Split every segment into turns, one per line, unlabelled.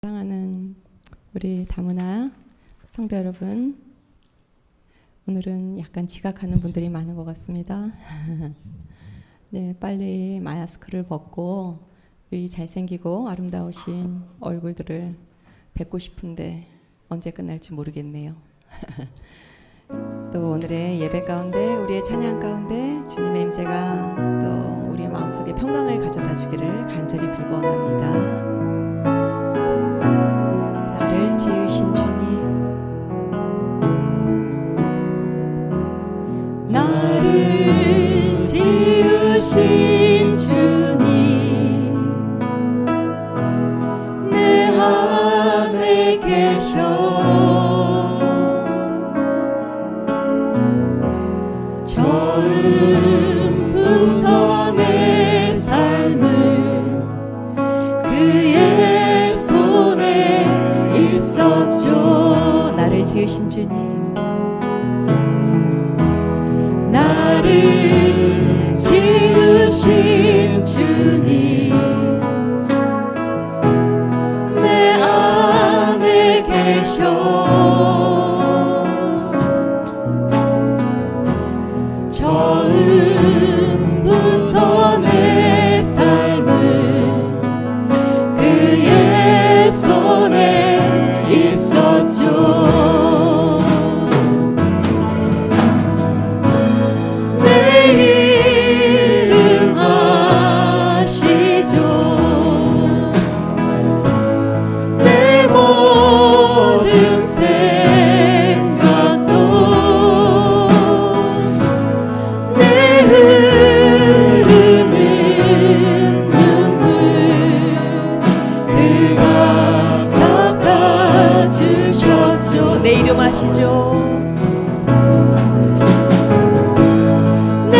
사랑하는 우리 다문화 성도 여러분, 오늘은 약간 지각하는 분들이 많은 것 같습니다. 네, 빨리 마스크를 벗고 우리 잘생기고 아름다우신 얼굴들을 뵙고 싶은데 언제 끝날지 모르겠네요. 또 오늘의 예배 가운데, 우리의 찬양 가운데 주님의 임재가 또 우리의 마음속에 평강을 가져다 주기를 간절히 빌고 원합니다. 나를 지으신 주님,
나를 지으신 주님, 내 안에 계셔 처음부터 내 삶을 그의 손에 있었죠.
나를 지으신 주님,
나를 지으신 주님, 내 안에 계셔 처음부터 내 삶을 그의 손에 있었죠. 내 이름 아시죠. 내 모든 생각도 내 흐르는 눈물 그가 닦아주셨죠.
내 이름 아시죠?
내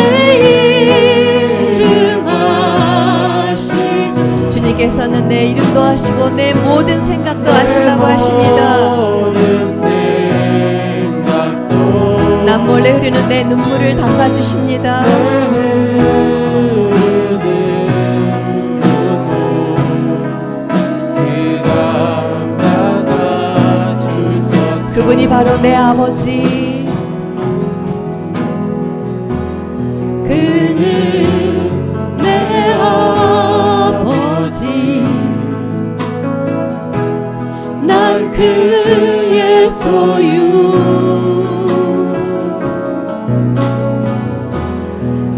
이름 아시죠.
주님께서는 내 이름도 아시고 내 모든 생각도 아신다고 하십니다. 남 몰래 흐르는 내 눈물을 닦아주십니다. 그분이 바로 내 아버지.
그는 내 아버지, 난 그의 소유.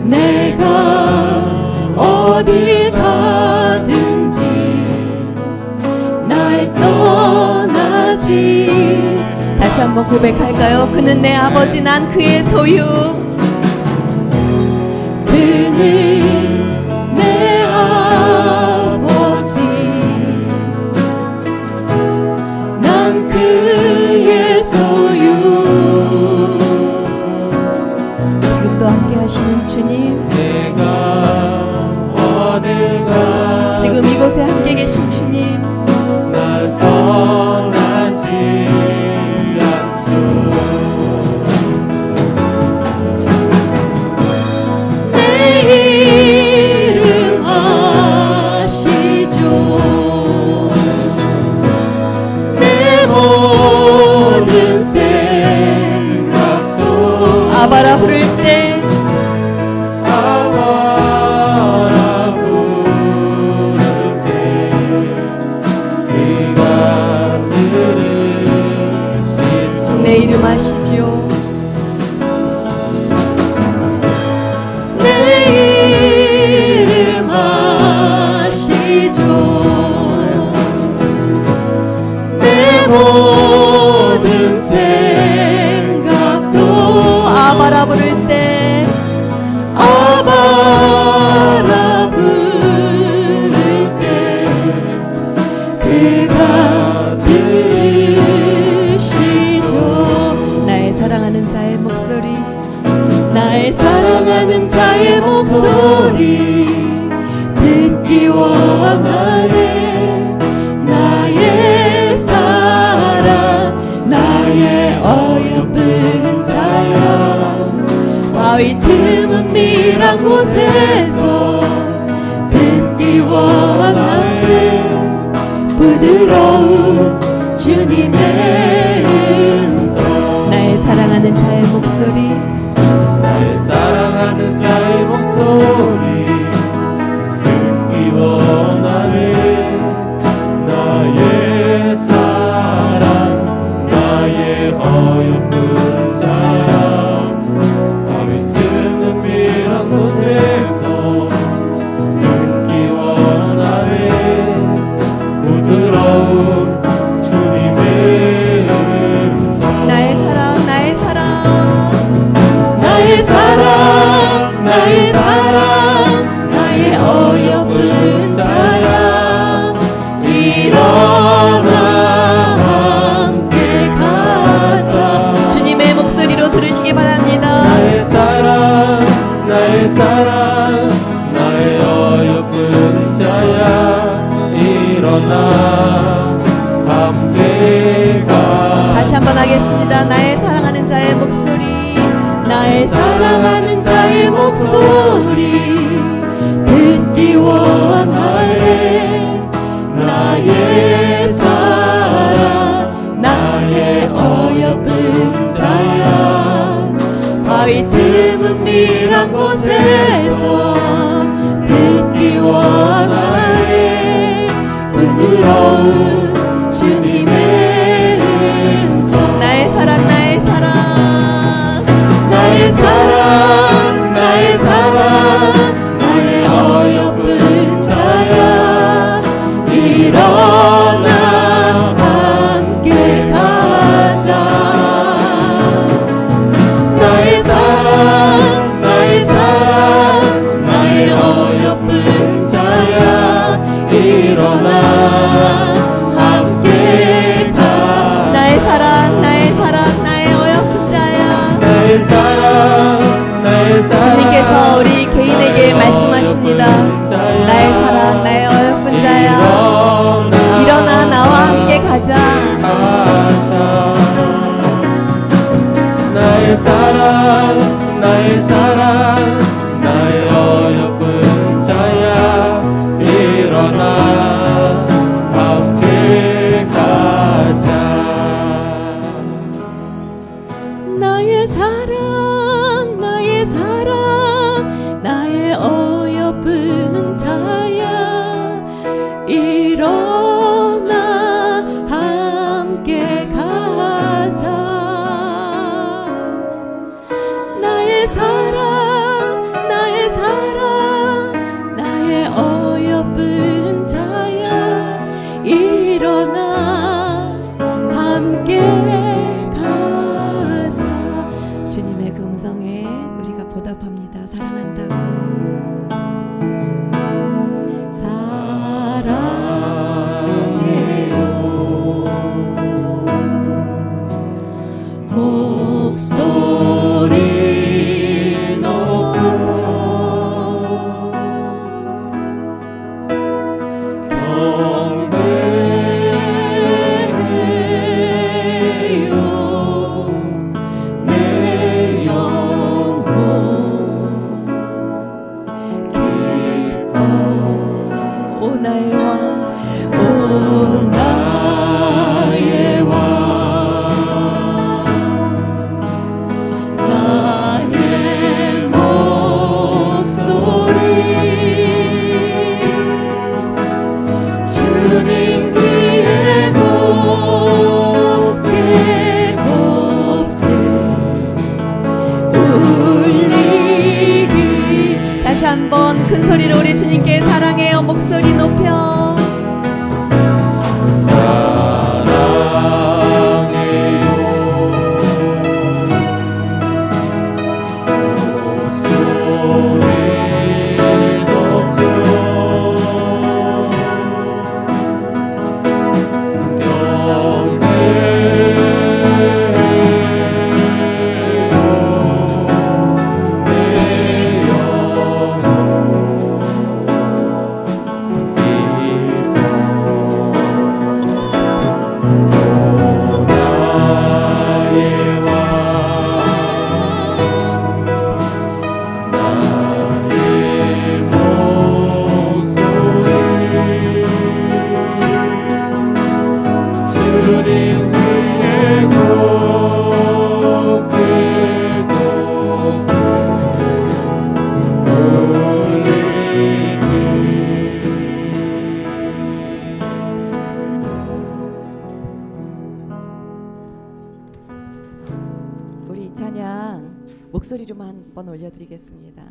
내가 어딜 가든지 날 떠나지.
다시 한번 고백할까요? 그는 내 아버지, 난 그의 소유.
그는 내 아버지, 난 그의 소유.
지금도 함께 하시는 주님,
내가 어딜 가
지금 이곳에 함께 계신 주님,
날 떠나지 않죠. 내 이름 아시죠. 내 모든 생각도
아바라 부를 때
아바라 부를 때 그가 들으시죠.
내 이름 아시죠?
내 이름 아시죠. 내 모든 생각도
아바라 부를 때
아바라 부를 때 그가 들으시죠.
나의 사랑하는 자의 목소리,
나의 사랑하는 자의 목소리 듣기 원하네. 나의 사랑, 나의 어여쁜 자여, 바위 틈은 미란 곳에서 듣기 원하네. 부드러운
찬양하겠습니다. 나의 사랑하는 자의 목소리,
나의 사랑하는 자의 목소리 듣기 원하네. 나의 사랑 나의 어여쁜 자야 바위 틈은 미란 곳에서 듣기 원하네. 부드러운 주님의 음성.
나의 사랑 나의 사랑
나의 사랑 나의 사랑 나의 어여쁜 자야 일어나 함께 가자. 나의 사랑 나의 사랑 나의 어여쁜 자야 일어나 함께 가자.
나의 사랑 나의 사랑 나의 어여쁜 자야.
나의 사랑 나의 사랑
주님께서 우리 개인에게 말씀하십니다. 나의 사랑 나의 어여쁜 자야, 일어나 나와 함께 가자.
나의 사랑 나의 사랑 나의 어여쁜 자야 일어나 함께 가자. 나의 사랑 나의 사랑 나의 어여쁜 자야 일어나 함께 가자. 나의 사랑 나의 사랑 나의 어여쁜 자야 일어나 함께 가자.
주님의 그 음성에 우리가 보답합니다. 사랑한다고.
사랑해요. 목소리 높여 경배해요. 내 영혼 기뻐.
오 나의 왕,
오 나의 왕 나의 목소리 주님 귀에 곱게 곱게 울리기.
다시 한번 큰 소리로 우리 주님께 사랑해요 목소리 높여. 우리 이 찬양 목소리로만 한번 올려드리겠습니다.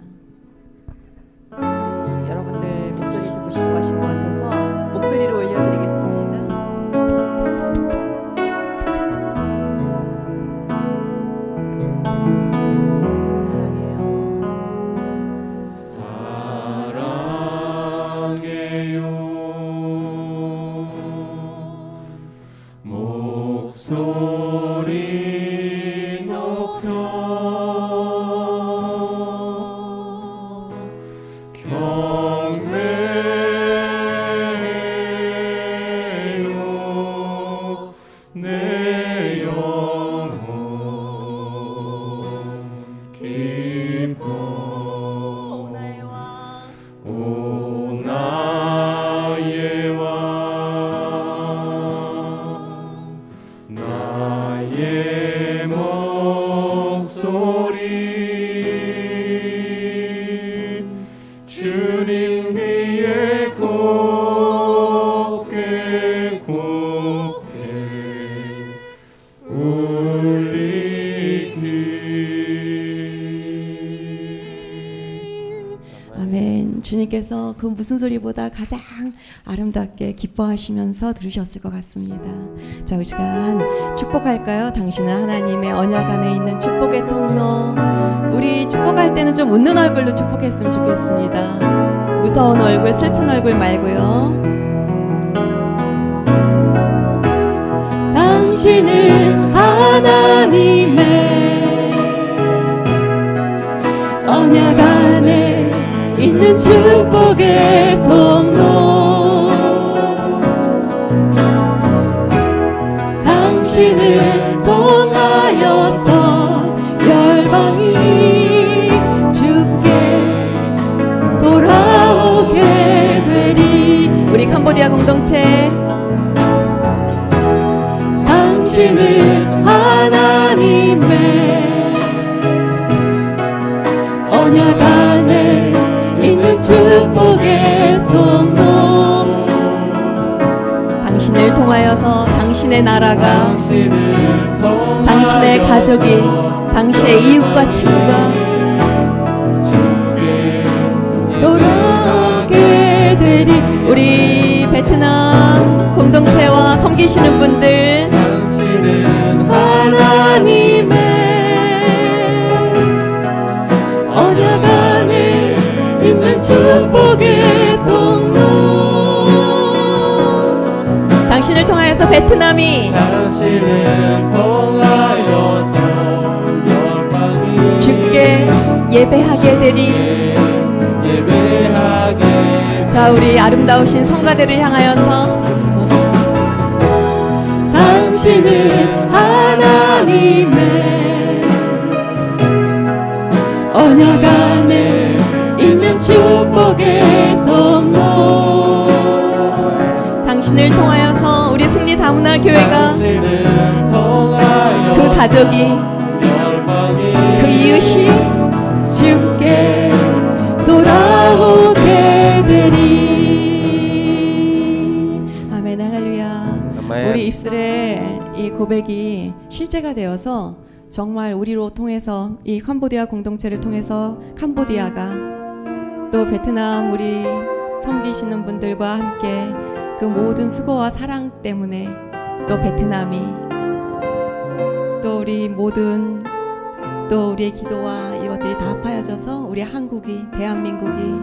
우리 여러분들 목소리 듣고 싶어 하시는 것 같아서 목소리로 올려드리겠습니다.
목소리 높여 경배해요. 내 영혼
하나님께서 그 무슨 소리보다 가장 아름답게 기뻐하시면서 들으셨을 것 같습니다. 자, 이 시간 축복할까요? 당신은 하나님의 언약 안에 있는 축복의 통로. 우리 축복할 때는 좀 웃는 얼굴로 축복했으면 좋겠습니다. 무서운 얼굴, 슬픈 얼굴 말고요.
당신은 하나님의 언약 안에 있는 축복의 통로. 당신을 통하여서 열방이 주께 돌아오게 되리.
우리 캄보디아 공동체,
당신은 하나님의 언약 안에 있는 축복의 통로.
당신을 통하여서 당신의 나라가,
당신을 통하여서
당신의 가족이, 당신의 이웃과 친구가
주께
돌아오게 되리. 우리 베트남 공동체와 섬기시는 분들,
당신은 하나님의 언약 안에 있는 축복의 통로.
당신을 통하여서 베트남이
당신을 통하여서 열방이
주께 예배하게 되리.
예배하게.
자, 우리 아름다우신 성가대를 향하여서
당신은 하나님의 언약 안에 있는 축복의 통로.
당신을 통하여서 우리 승리 다문화 교회가,
당신을 통하여
그 가족이,
열방이
그 이웃이
주께 돌아오게 되리.
아멘, 할렐루야.
아멘.
우리 입술에 이 고백이 실제가 되어서 정말 우리로 통해서 이 캄보디아 공동체를 통해서 캄보디아가 또 베트남 우리 섬기시는 분들과 함께 그 모든 수고와 사랑 때문에 또 베트남이 또 우리 모든 또 우리의 기도와 이것들이 다 합하여져서 우리 한국이, 대한민국이,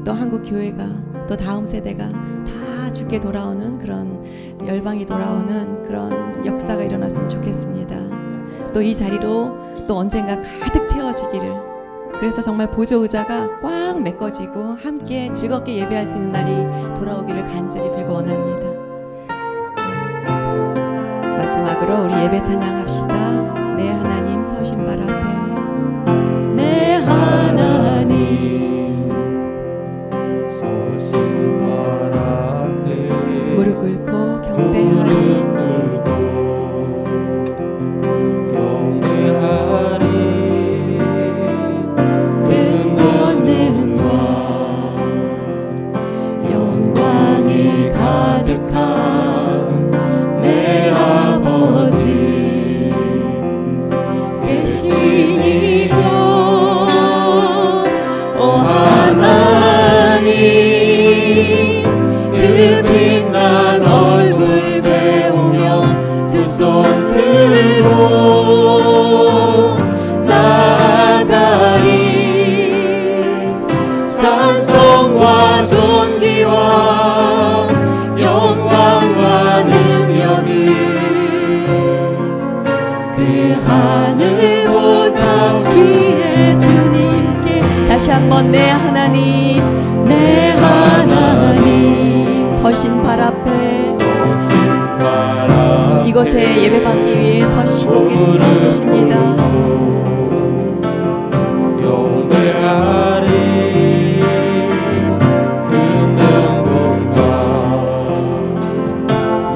또 한국 교회가, 또 다음 세대가 다 주께 돌아오는 그런 열방이 돌아오는 그런 역사가 일어났으면 좋겠습니다. 또 이 자리로 또 언젠가 가득 채워지기를, 그래서 정말 보조 의자가 꽉 메꿔지고 함께 즐겁게 예배할 수 있는 날이 돌아오기를 간절히 빌고 원합니다. 마지막으로 우리 예배 찬양합시다. 내 하나님 서신 발 앞에,
내 하나님 서신 발 앞에
무릎 꿇고 경배하리. 다시 한번 내 하나님, 내 하나님 서신 발 앞에, 이곳에 예배받기 위해 서시고 계십니다.
영배하리 그 능력과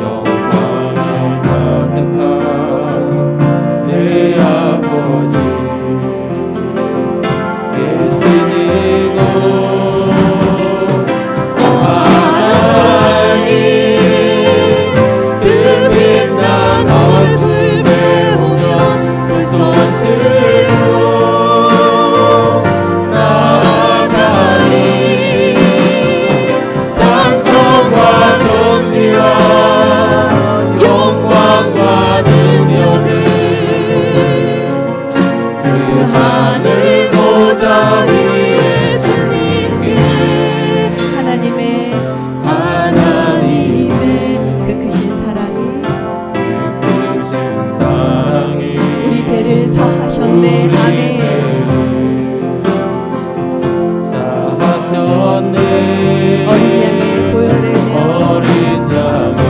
영광이 가득한 내 아버지 계시니고 하나님 그 빛난 얼굴 배우며 그 손 들고
아멘.
사하셨네.
어린 양의 보혈의 은혜
어린 양의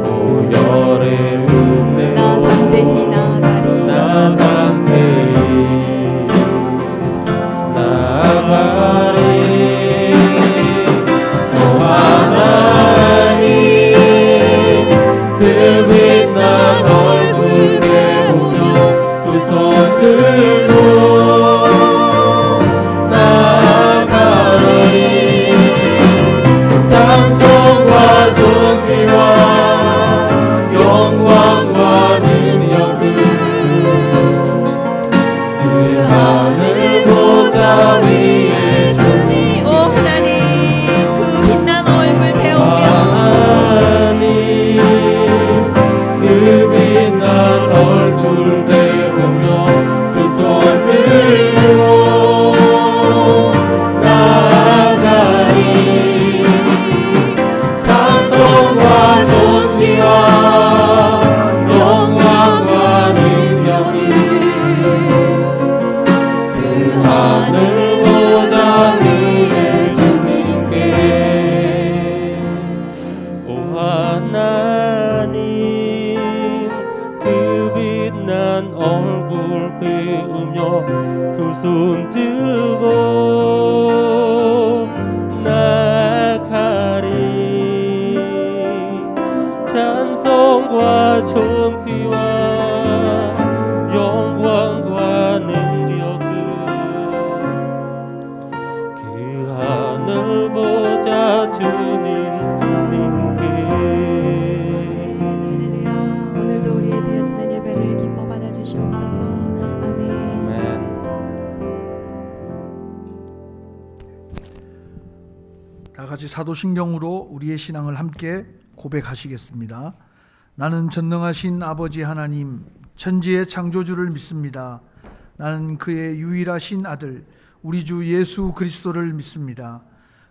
보혈의 은혜
나 담대히 나아가리
나 담대히 나아가리. 오 하나님 그 빛난 얼굴 배우며 두 손 들고 나아가리. 찬송과 존귀와 영광과 능력을 그 하늘 보좌 위에 주님.
오 하나님 그 빛난 얼굴 배우며
하나님 그 빛난 얼굴 배우며 두 손 들고 나아가리. 찬송과 존귀와 영광과 능력이 그 하늘 보좌 뒤에 주님께. 오 하나님 그 빛난 얼굴 배우며 두 손 들고 나아가리. 찬송과 존귀와 영광과 능력을 그 하늘 보좌 주님께.
할렐루야. 오늘도 우리의 드려지는 예배를 기뻐 받아주시옵소서. 아멘.
아멘.
다 같이 사도신경으로 우리의 신앙을 함께 고백하시겠습니다. 나는 전능하신 아버지 하나님, 천지의 창조주를 믿습니다. 나는 그의 유일하신 아들, 우리 주 예수 그리스도를 믿습니다.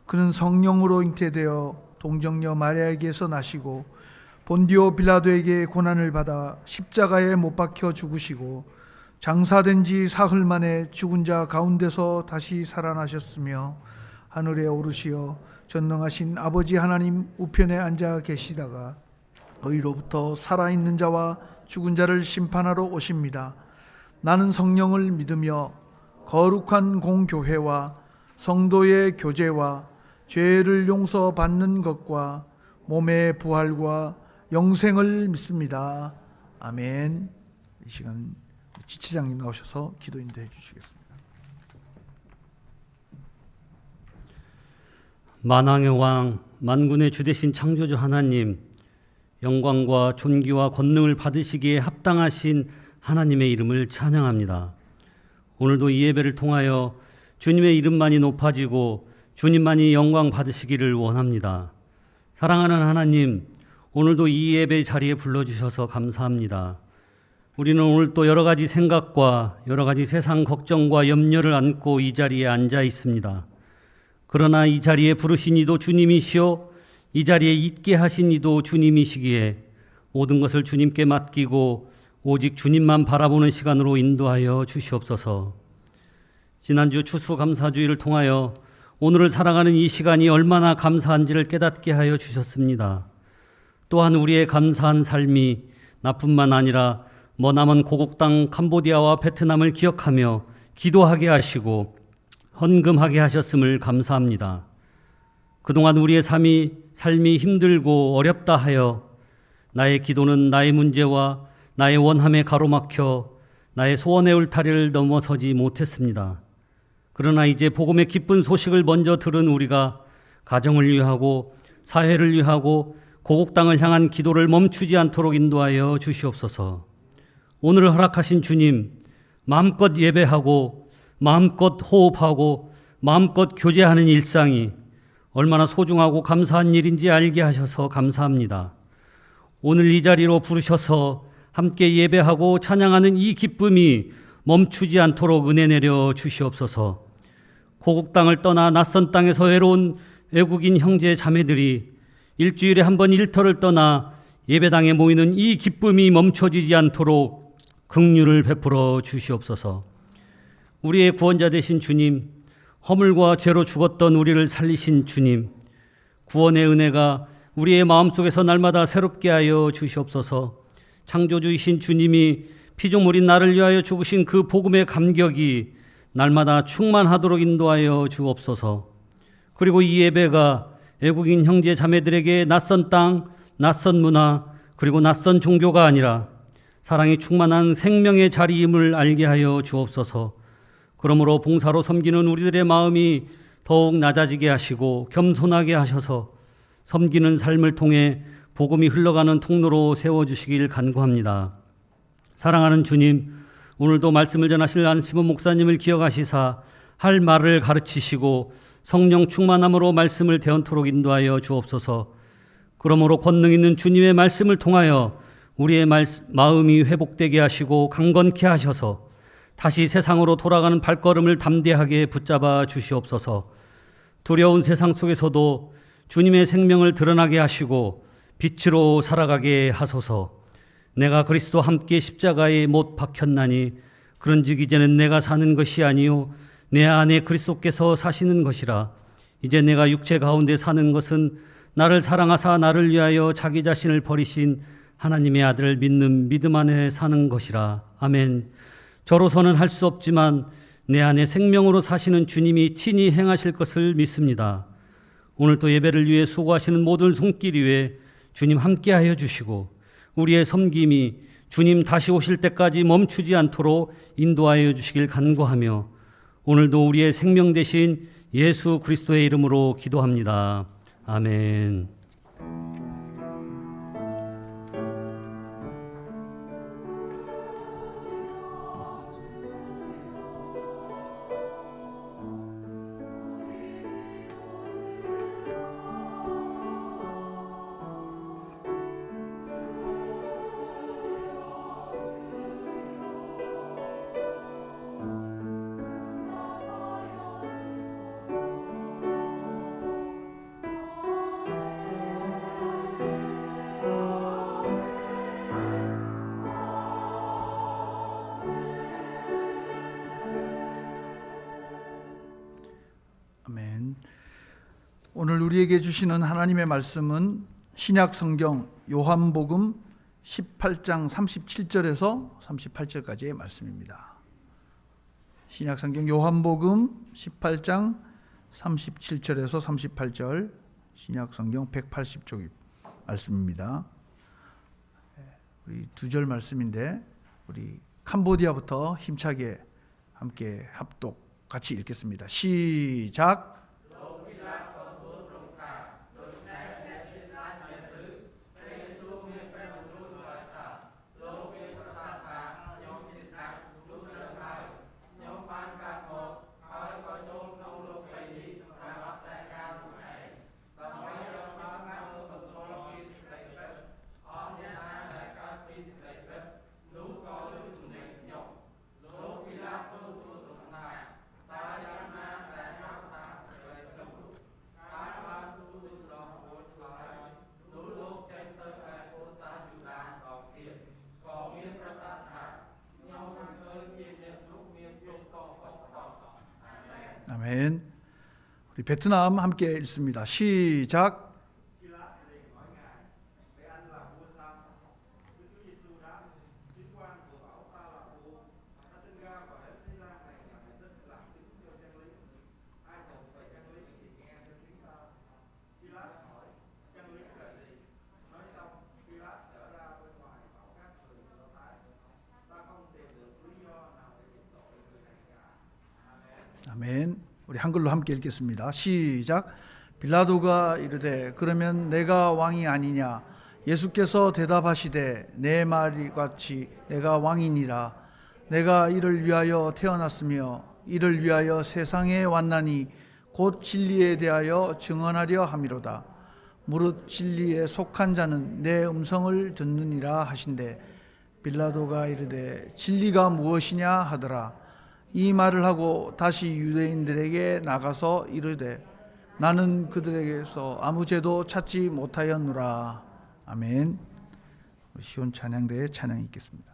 그는 성령으로 잉태되어 동정녀 마리아에게서 나시고 본디오 빌라도에게 고난을 받아 십자가에 못 박혀 죽으시고 장사된 지 사흘 만에 죽은 자 가운데서 다시 살아나셨으며 하늘에 오르시어 전능하신 아버지 하나님 우편에 앉아 계시다가 너희로부터 살아있는 자와 죽은 자를 심판하러 오십니다. 나는 성령을 믿으며 거룩한 공교회와 성도의 교제와 죄를 용서받는 것과 몸의 부활과 영생을 믿습니다. 아멘. 이 시간 지체장님 나오셔서 기도 인도해 주시겠습니다.
만왕의 왕, 만군의 주 되신 창조주 하나님, 영광과 존귀와 권능을 받으시기에 합당하신 하나님의 이름을 찬양합니다. 오늘도 이 예배를 통하여 주님의 이름만이 높아지고 주님만이 영광 받으시기를 원합니다. 사랑하는 하나님, 오늘도 이 예배 자리에 불러주셔서 감사합니다. 우리는 오늘 또 여러 가지 생각과 여러 가지 세상 걱정과 염려를 안고 이 자리에 앉아 있습니다. 그러나 이 자리에 부르신 이도 주님이시오, 이 자리에 있게 하신 이도 주님이시기에 모든 것을 주님께 맡기고 오직 주님만 바라보는 시간으로 인도하여 주시옵소서. 지난주 추수감사주의를 통하여 오늘을 살아가는 이 시간이 얼마나 감사한지를 깨닫게 하여 주셨습니다. 또한 우리의 감사한 삶이 나뿐만 아니라 머나먼 고국 땅 캄보디아와 베트남을 기억하며 기도하게 하시고 헌금하게 하셨음을 감사합니다. 그동안 우리의 삶이 힘들고 어렵다 하여 나의 기도는 나의 문제와 나의 원함에 가로막혀 나의 소원의 울타리를 넘어서지 못했습니다. 그러나 이제 복음의 기쁜 소식을 먼저 들은 우리가 가정을 위하고 사회를 위하고 고국 땅을 향한 기도를 멈추지 않도록 인도하여 주시옵소서. 오늘 허락하신 주님, 마음껏 예배하고 마음껏 호흡하고 마음껏 교제하는 일상이 얼마나 소중하고 감사한 일인지 알게 하셔서 감사합니다. 오늘 이 자리로 부르셔서 함께 예배하고 찬양하는 이 기쁨이 멈추지 않도록 은혜 내려 주시옵소서. 고국 땅을 떠나 낯선 땅에서 외로운 외국인 형제 자매들이 일주일에 한 번 일터를 떠나 예배당에 모이는 이 기쁨이 멈춰지지 않도록 긍휼을 베풀어 주시옵소서. 우리의 구원자 되신 주님, 허물과 죄로 죽었던 우리를 살리신 주님, 구원의 은혜가 우리의 마음속에서 날마다 새롭게 하여 주시옵소서. 창조주이신 주님이 피조물인 나를 위하여 죽으신 그 복음의 감격이 날마다 충만하도록 인도하여 주옵소서. 그리고 이 예배가 애국인 형제 자매들에게 낯선 땅, 낯선 문화, 그리고 낯선 종교가 아니라 사랑이 충만한 생명의 자리임을 알게 하여 주옵소서. 그러므로 봉사로 섬기는 우리들의 마음이 더욱 낮아지게 하시고 겸손하게 하셔서 섬기는 삶을 통해 복음이 흘러가는 통로로 세워주시길 간구합니다. 사랑하는 주님, 오늘도 말씀을 전하실 안시몬 목사님을 기억하시사 할 말을 가르치시고 성령 충만함으로 말씀을 대언토록 인도하여 주옵소서. 그러므로 권능 있는 주님의 말씀을 통하여 우리의 마음이 회복되게 하시고 강건케 하셔서 다시 세상으로 돌아가는 발걸음을 담대하게 붙잡아 주시옵소서. 두려운 세상 속에서도 주님의 생명을 드러나게 하시고 빛으로 살아가게 하소서. 내가 그리스도와 함께 십자가에 못 박혔나니 그런즉 이제는 내가 사는 것이 아니요 내 안에 그리스도께서 사시는 것이라. 이제 내가 육체 가운데 사는 것은 나를 사랑하사 나를 위하여 자기 자신을 버리신 하나님의 아들을 믿는 믿음 안에 사는 것이라. 아멘. 저로서는 할 수 없지만 내 안에 생명으로 사시는 주님이 친히 행하실 것을 믿습니다. 오늘도 예배를 위해 수고하시는 모든 손길 위에 주님 함께하여 주시고 우리의 섬김이 주님 다시 오실 때까지 멈추지 않도록 인도하여 주시길 간구하며 오늘도 우리의 생명 되신 예수 그리스도의 이름으로 기도합니다. 아멘.
아멘. 오늘 우리에게 주시는 하나님의 말씀은 신약 성경 요한복음 18장 37절에서 38절까지의 말씀입니다. 신약 성경 요한복음 18장 37절에서 38절, 신약 성경 180쪽 말씀입니다. 우리 두 절 말씀인데 우리 캄보디아부터 힘차게 함께 합독 같이 읽겠습니다. 시작. 아멘. 우리 베트남 함께 읽습니다. 시작. 아멘. 우리 한글로 함께 읽겠습니다. 시작. 빌라도가 이르되 그러면 내가 왕이 아니냐? 예수께서 대답하시되 내 말이 같이 내가 왕이니라. 내가 이를 위하여 태어났으며 이를 위하여 세상에 왔나니 곧 진리에 대하여 증언하려 함이로다. 무릇 진리에 속한 자는 내 음성을 듣느니라 하신대. 빌라도가 이르되 진리가 무엇이냐 하더라. 이 말을 하고 다시 유대인들에게 나가서 이르되 나는 그들에게서 아무 죄도 찾지 못하였노라. 아멘. 시온 찬양대의 찬양이 있겠습니다.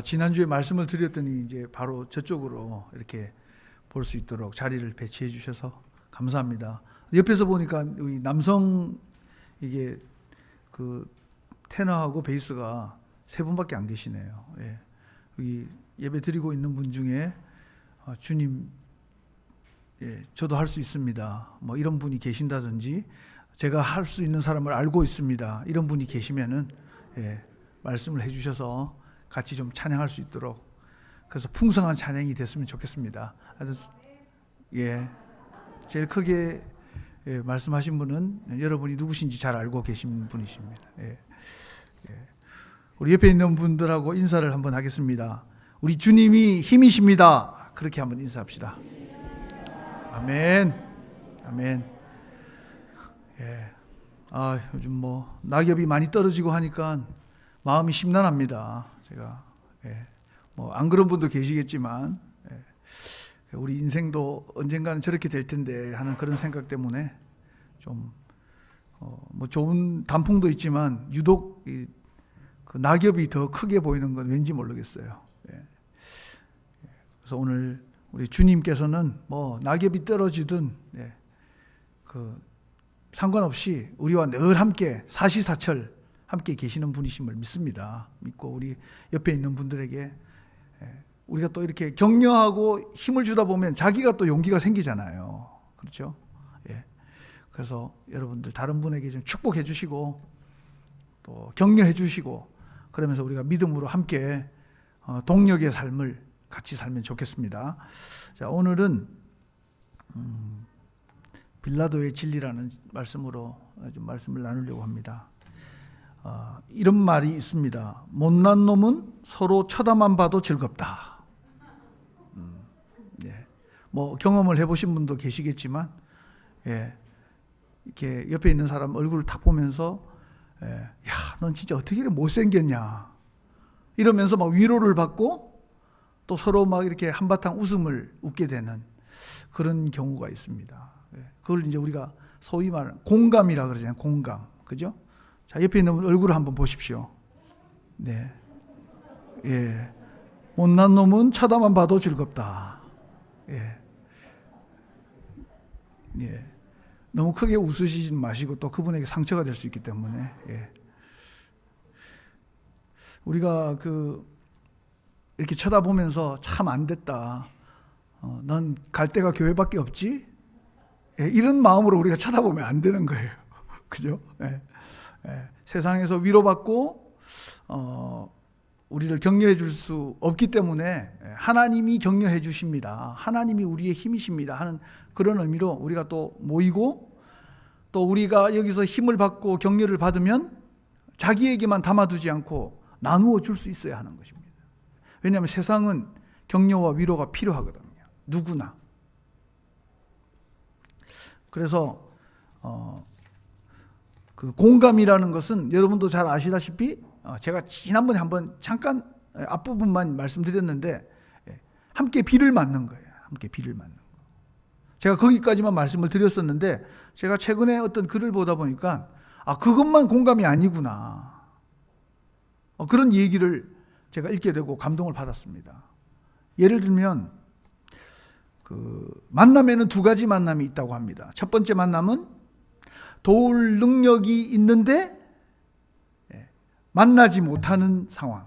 지난주에 말씀을 드렸더니 이제 바로 저쪽으로 이렇게 볼 수 있도록 자리를 배치해 주셔서 감사합니다. 옆에서 보니까 우리 남성 이게 그 테너하고 베이스가 세 분밖에 안 계시네요. 예. 여기 예배 드리고 있는 분 중에 주님, 예, 저도 할 수 있습니다. 뭐 이런 분이 계신다든지 제가 할 수 있는 사람을 알고 있습니다. 이런 분이 계시면은 예, 말씀을 해주셔서 같이 좀 찬양할 수 있도록, 그래서 풍성한 찬양이 됐으면 좋겠습니다. 예, 제일 크게 예, 말씀하신 분은 여러분이 누구신지 잘 알고 계신 분이십니다. 예, 예. 우리 옆에 있는 분들하고 인사를 한번 하겠습니다. 우리 주님이 힘이십니다. 그렇게 한번 인사합시다. 아멘. 아멘. 예. 요즘 뭐 낙엽이 많이 떨어지고 하니까 마음이 심란합니다. 제가 예. 뭐 안 그런 분도 계시겠지만 예. 우리 인생도 언젠가는 저렇게 될 텐데 하는 그런 생각 때문에 좀 뭐 좋은 단풍도 있지만 유독 그 낙엽이 더 크게 보이는 건 왠지 모르겠어요. 예. 그래서 오늘 우리 주님께서는 뭐 낙엽이 떨어지든 예. 그 상관없이 우리와 늘 함께 사시사철 함께 계시는 분이심을 믿습니다. 믿고 우리 옆에 있는 분들에게 우리가 또 이렇게 격려하고 힘을 주다 보면 자기가 또 용기가 생기잖아요. 그렇죠? 예. 그래서 여러분들 다른 분에게 좀 축복해 주시고 또 격려해 주시고 그러면서 우리가 믿음으로 함께 동력의 삶을 같이 살면 좋겠습니다. 자, 오늘은 빌라도의 진리라는 말씀으로 좀 말씀을 나누려고 합니다. 이런 말이 있습니다. 못난 놈은 서로 쳐다만 봐도 즐겁다. 예. 뭐 경험을 해보신 분도 계시겠지만, 예. 이렇게 옆에 있는 사람 얼굴을 탁 보면서, 예. 야, 넌 진짜 어떻게 이렇게 못생겼냐? 이러면서 막 위로를 받고 또 서로 막 이렇게 한바탕 웃음을 웃게 되는 그런 경우가 있습니다. 예. 그걸 이제 우리가 소위 말하는 공감이라 그러잖아요. 공감, 그죠? 자, 옆에 있는 분 얼굴을 한번 보십시오. 네. 예. 못난 놈은 쳐다만 봐도 즐겁다. 예. 예. 너무 크게 웃으시지 마시고 또 그분에게 상처가 될 수 있기 때문에, 예. 우리가 이렇게 쳐다보면서 참 안 됐다. 난 갈 데가 교회밖에 없지? 예. 이런 마음으로 우리가 쳐다보면 안 되는 거예요. 그죠? 예. 예, 세상에서 위로받고 우리를 격려해 줄 수 없기 때문에 하나님이 격려해 주십니다. 하나님이 우리의 힘이십니다 하는 그런 의미로 우리가 또 모이고 또 우리가 여기서 힘을 받고 격려를 받으면 자기에게만 담아두지 않고 나누어 줄 수 있어야 하는 것입니다. 왜냐하면 세상은 격려와 위로가 필요하거든요. 누구나. 그래서 그 공감이라는 것은 여러분도 잘 아시다시피 제가 지난번에 한번 잠깐 앞부분만 말씀드렸는데 함께 비를 맞는 거예요. 함께 비를 맞는 거. 제가 거기까지만 말씀을 드렸었는데 제가 최근에 어떤 글을 보다 보니까 그것만 공감이 아니구나. 그런 얘기를 제가 읽게 되고 감동을 받았습니다. 예를 들면 만남에는 두 가지 만남이 있다고 합니다. 첫 번째 만남은 도울 능력이 있는데 만나지 못하는 상황.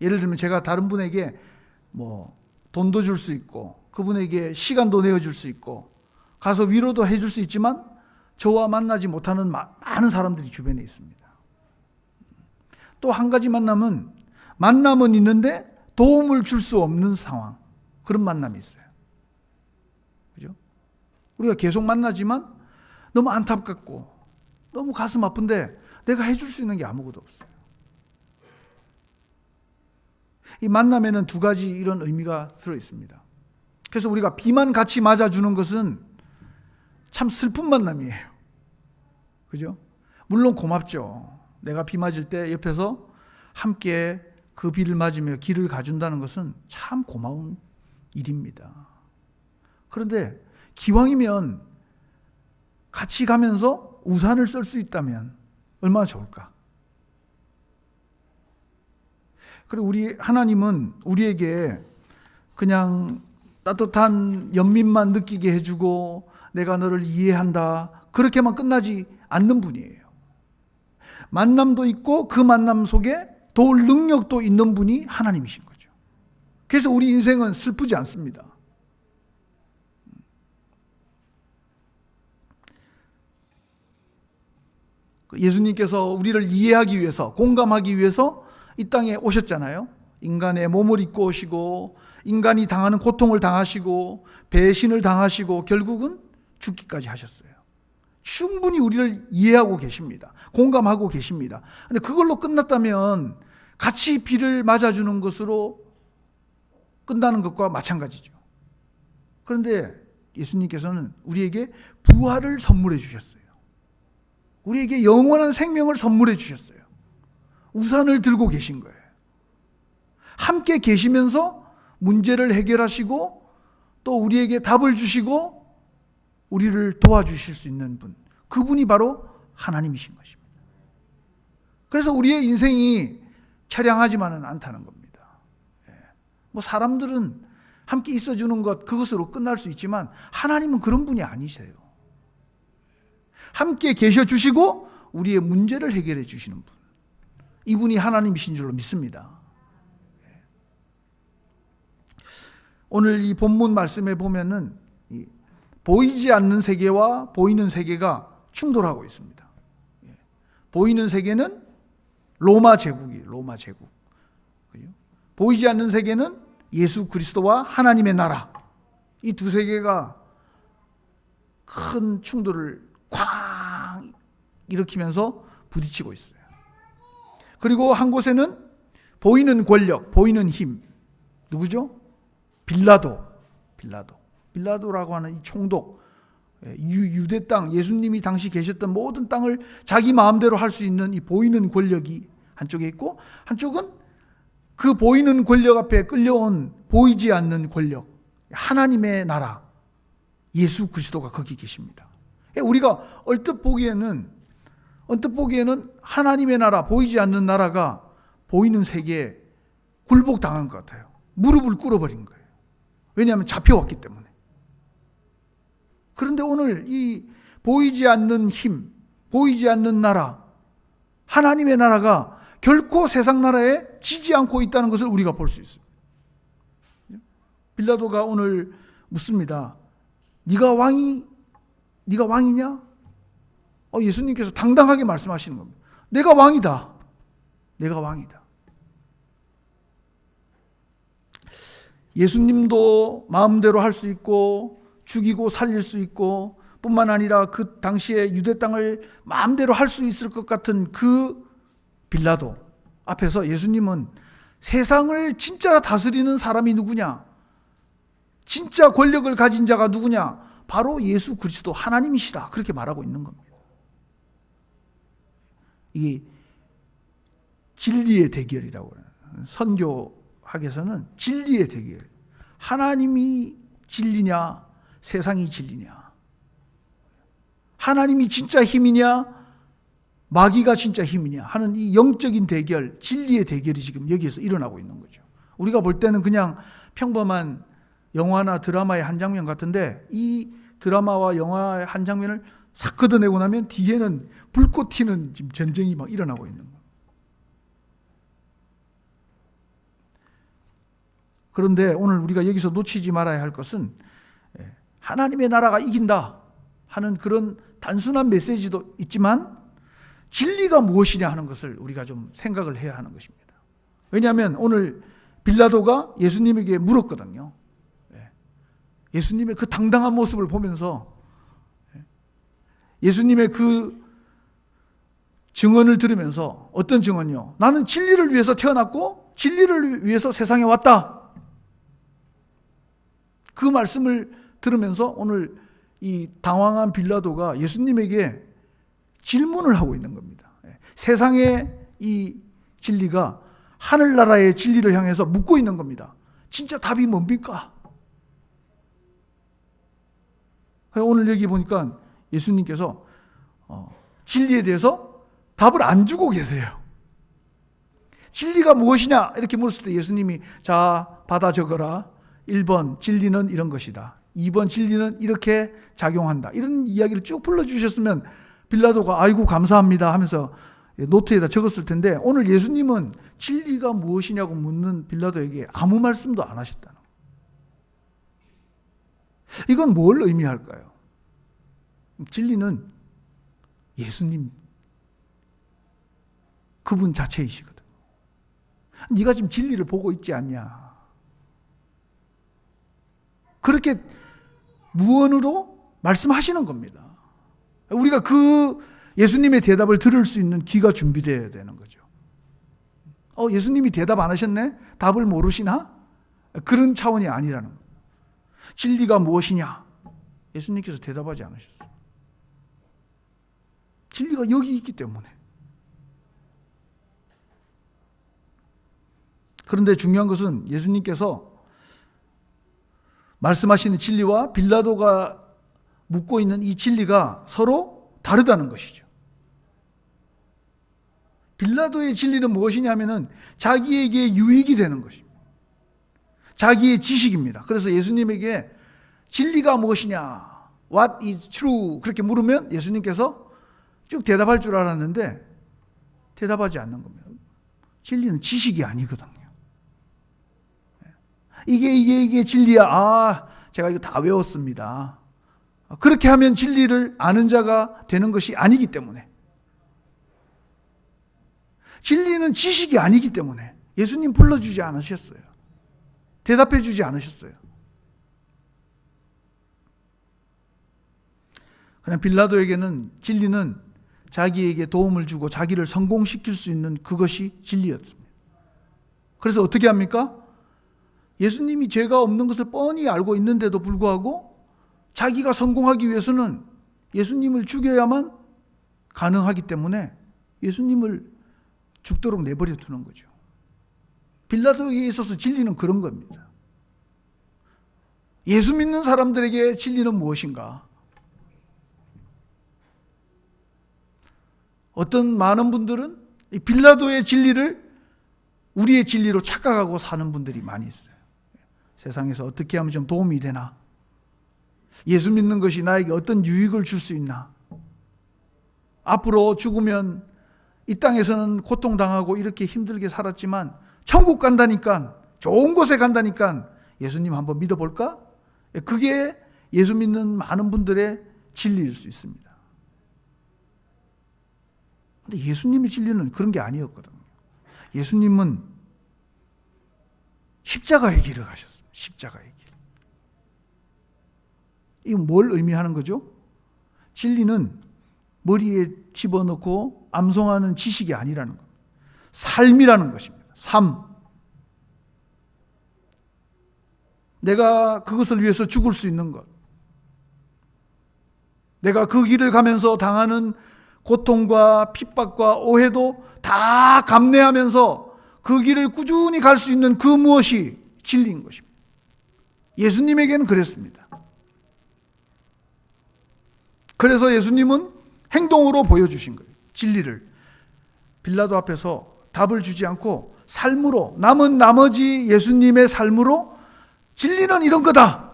예를 들면 제가 다른 분에게 뭐 돈도 줄 수 있고 그분에게 시간도 내어줄 수 있고 가서 위로도 해줄 수 있지만 저와 만나지 못하는 많은 사람들이 주변에 있습니다. 또 한 가지 만남은 있는데 도움을 줄 수 없는 상황. 그런 만남이 있어요. 그죠? 우리가 계속 만나지만 너무 안타깝고 너무 가슴 아픈데 내가 해줄 수 있는 게 아무것도 없어요. 이 만남에는 두 가지 이런 의미가 들어 있습니다. 그래서 우리가 비만 같이 맞아주는 것은 참 슬픈 만남이에요. 그죠? 물론 고맙죠. 내가 비 맞을 때 옆에서 함께 그 비를 맞으며 길을 가준다는 것은 참 고마운 일입니다. 그런데 기왕이면 같이 가면서 우산을 쓸 수 있다면 얼마나 좋을까? 그리고 우리 하나님은 우리에게 그냥 따뜻한 연민만 느끼게 해주고 내가 너를 이해한다 그렇게만 끝나지 않는 분이에요. 만남도 있고 그 만남 속에 도울 능력도 있는 분이 하나님이신 거죠. 그래서 우리 인생은 슬프지 않습니다. 예수님께서 우리를 이해하기 위해서, 공감하기 위해서 이 땅에 오셨잖아요. 인간의 몸을 입고 오시고 인간이 당하는 고통을 당하시고 배신을 당하시고 결국은 죽기까지 하셨어요. 충분히 우리를 이해하고 계십니다. 공감하고 계십니다. 근데 그걸로 끝났다면 같이 비를 맞아주는 것으로 끝나는 것과 마찬가지죠. 그런데 예수님께서는 우리에게 부활을 선물해 주셨어요. 우리에게 영원한 생명을 선물해 주셨어요. 우산을 들고 계신 거예요. 함께 계시면서 문제를 해결하시고 또 우리에게 답을 주시고 우리를 도와주실 수 있는 분, 그분이 바로 하나님이신 것입니다. 그래서 우리의 인생이 처량하지만은 않다는 겁니다. 뭐 사람들은 함께 있어주는 것, 그것으로 끝날 수 있지만 하나님은 그런 분이 아니세요. 함께 계셔 주시고 우리의 문제를 해결해 주시는 분, 이분이 하나님이신 줄로 믿습니다. 오늘 이 본문 말씀에 보면은 보이지 않는 세계와 보이는 세계가 충돌하고 있습니다. 보이는 세계는 로마 제국이에요. 로마 제국. 보이지 않는 세계는 예수 그리스도와 하나님의 나라. 이 두 세계가 큰 충돌을 쾅 일으키면서 부딪히고 있어요. 그리고 한 곳에는 보이는 권력, 보이는 힘. 누구죠? 빌라도라고 하는 이 총독, 유대 땅, 예수님이 당시 계셨던 모든 땅을 자기 마음대로 할 수 있는 이 보이는 권력이 한쪽에 있고, 한쪽은 그 보이는 권력 앞에 끌려온 보이지 않는 권력, 하나님의 나라, 예수 그리스도가 거기 계십니다. 우리가 언뜻 보기에는 하나님의 나라, 보이지 않는 나라가 보이는 세계에 굴복당한 것 같아요. 무릎을 꿇어버린 거예요. 왜냐하면 잡혀왔기 때문에. 그런데 오늘 이 보이지 않는 힘, 보이지 않는 나라, 하나님의 나라가 결코 세상 나라에 지지 않고 있다는 것을 우리가 볼 수 있습니다. 빌라도가 오늘 묻습니다. 네가 왕이냐? 예수님께서 당당하게 말씀하시는 겁니다. 내가 왕이다. 내가 왕이다. 예수님도 마음대로 할 수 있고 죽이고 살릴 수 있고 뿐만 아니라 그 당시에 유대 땅을 마음대로 할 수 있을 것 같은 그 빌라도 앞에서 예수님은 세상을 진짜 다스리는 사람이 누구냐? 진짜 권력을 가진 자가 누구냐? 바로 예수 그리스도 하나님이시다. 그렇게 말하고 있는 겁니다. 이게 진리의 대결이라고 해요. 선교학에서는 진리의 대결. 하나님이 진리냐, 세상이 진리냐. 하나님이 진짜 힘이냐, 마귀가 진짜 힘이냐 하는 이 영적인 대결, 진리의 대결이 지금 여기에서 일어나고 있는 거죠. 우리가 볼 때는 그냥 평범한 영화나 드라마의 한 장면 같은데, 이 드라마와 영화의 한 장면을 싹 걷어내고 나면 뒤에는 불꽃 튀는 지금 전쟁이 막 일어나고 있는 거예요. 그런데 오늘 우리가 여기서 놓치지 말아야 할 것은 하나님의 나라가 이긴다 하는 그런 단순한 메시지도 있지만 진리가 무엇이냐 하는 것을 우리가 좀 생각을 해야 하는 것입니다. 왜냐하면 오늘 빌라도가 예수님에게 물었거든요. 예수님의 그 당당한 모습을 보면서 예수님의 그 증언을 들으면서, 어떤 증언이요? 나는 진리를 위해서 태어났고 진리를 위해서 세상에 왔다. 그 말씀을 들으면서 오늘 이 당황한 빌라도가 예수님에게 질문을 하고 있는 겁니다. 세상의 이 진리가 하늘나라의 진리를 향해서 묻고 있는 겁니다. 진짜 답이 뭡니까? 오늘 여기 보니까 예수님께서 진리에 대해서 답을 안 주고 계세요. 진리가 무엇이냐 이렇게 물었을 때 예수님이 자 받아 적어라. 1번 진리는 이런 것이다. 2번 진리는 이렇게 작용한다. 이런 이야기를 쭉 불러주셨으면 빌라도가 아이고 감사합니다 하면서 노트에다 적었을 텐데 오늘 예수님은 진리가 무엇이냐고 묻는 빌라도에게 아무 말씀도 안 하셨다는 거예요. 이건 뭘 의미할까요? 진리는 예수님 그분 자체이시거든. 네가 지금 진리를 보고 있지 않냐. 그렇게 무언으로 말씀하시는 겁니다. 우리가 그 예수님의 대답을 들을 수 있는 귀가 준비되어야 되는 거죠. 예수님이 대답 안 하셨네? 답을 모르시나? 그런 차원이 아니라는 거예요. 진리가 무엇이냐? 예수님께서 대답하지 않으셨어요. 진리가 여기 있기 때문에. 그런데 중요한 것은 예수님께서 말씀하시는 진리와 빌라도가 묻고 있는 이 진리가 서로 다르다는 것이죠. 빌라도의 진리는 무엇이냐면은 자기에게 유익이 되는 것입니다. 자기의 지식입니다. 그래서 예수님에게 진리가 무엇이냐? What is true? 그렇게 물으면 예수님께서 쭉 대답할 줄 알았는데 대답하지 않는 겁니다. 진리는 지식이 아니거든요. 이게 진리야. 제가 이거 다 외웠습니다. 그렇게 하면 진리를 아는 자가 되는 것이 아니기 때문에. 진리는 지식이 아니기 때문에 예수님 불러주지 않으셨어요. 대답해 주지 않으셨어요. 그냥 빌라도에게는 진리는 자기에게 도움을 주고 자기를 성공시킬 수 있는 그것이 진리였습니다. 그래서 어떻게 합니까? 예수님이 죄가 없는 것을 뻔히 알고 있는데도 불구하고 자기가 성공하기 위해서는 예수님을 죽여야만 가능하기 때문에 예수님을 죽도록 내버려 두는 거죠. 빌라도에게 있어서 진리는 그런 겁니다. 예수 믿는 사람들에게 진리는 무엇인가? 어떤 많은 분들은 이 빌라도의 진리를 우리의 진리로 착각하고 사는 분들이 많이 있어요. 세상에서 어떻게 하면 좀 도움이 되나? 예수 믿는 것이 나에게 어떤 유익을 줄 수 있나? 앞으로 죽으면 이 땅에서는 고통당하고 이렇게 힘들게 살았지만 천국 간다니까, 좋은 곳에 간다니까 예수님 한번 믿어볼까? 그게 예수 믿는 많은 분들의 진리일 수 있습니다. 그런데 예수님의 진리는 그런 게 아니었거든요. 예수님은 십자가의 길을 가셨습니다. 십자가의 길. 이건 뭘 의미하는 거죠? 진리는 머리에 집어넣고 암송하는 지식이 아니라는 겁니다. 삶이라는 것입니다. 삶. 내가 그것을 위해서 죽을 수 있는 것. 내가 그 길을 가면서 당하는 고통과 핍박과 오해도 다 감내하면서 그 길을 꾸준히 갈 수 있는 그 무엇이 진리인 것입니다. 예수님에게는 그랬습니다. 그래서 예수님은 행동으로 보여주신 거예요. 진리를. 빌라도 앞에서 답을 주지 않고 삶으로, 남은 나머지 예수님의 삶으로 진리는 이런 거다.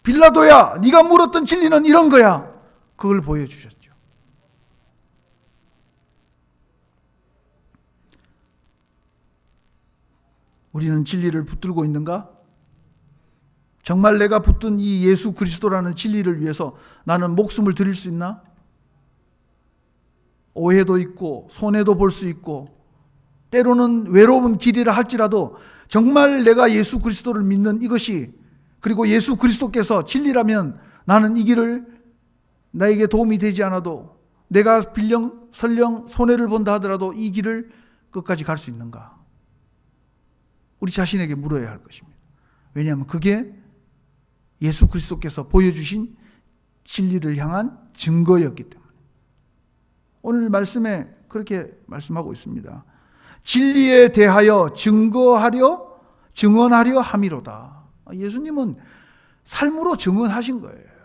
빌라도야, 네가 물었던 진리는 이런 거야. 그걸 보여주셨죠. 우리는 진리를 붙들고 있는가? 정말 내가 붙든 이 예수 그리스도라는 진리를 위해서 나는 목숨을 드릴 수 있나? 오해도 있고 손해도 볼 수 있고 때로는 외로운 길이라 할지라도 정말 내가 예수 그리스도를 믿는 이것이, 그리고 예수 그리스도께서 진리라면 나는 이 길을 나에게 도움이 되지 않아도 내가 빌령 설령 손해를 본다 하더라도 이 길을 끝까지 갈 수 있는가? 우리 자신에게 물어야 할 것입니다. 왜냐하면 그게 예수 그리스도께서 보여주신 진리를 향한 증거였기 때문에. 오늘 말씀에 그렇게 말씀하고 있습니다. 진리에 대하여 증언하려 함이로다. 예수님은 삶으로 증언하신 거예요.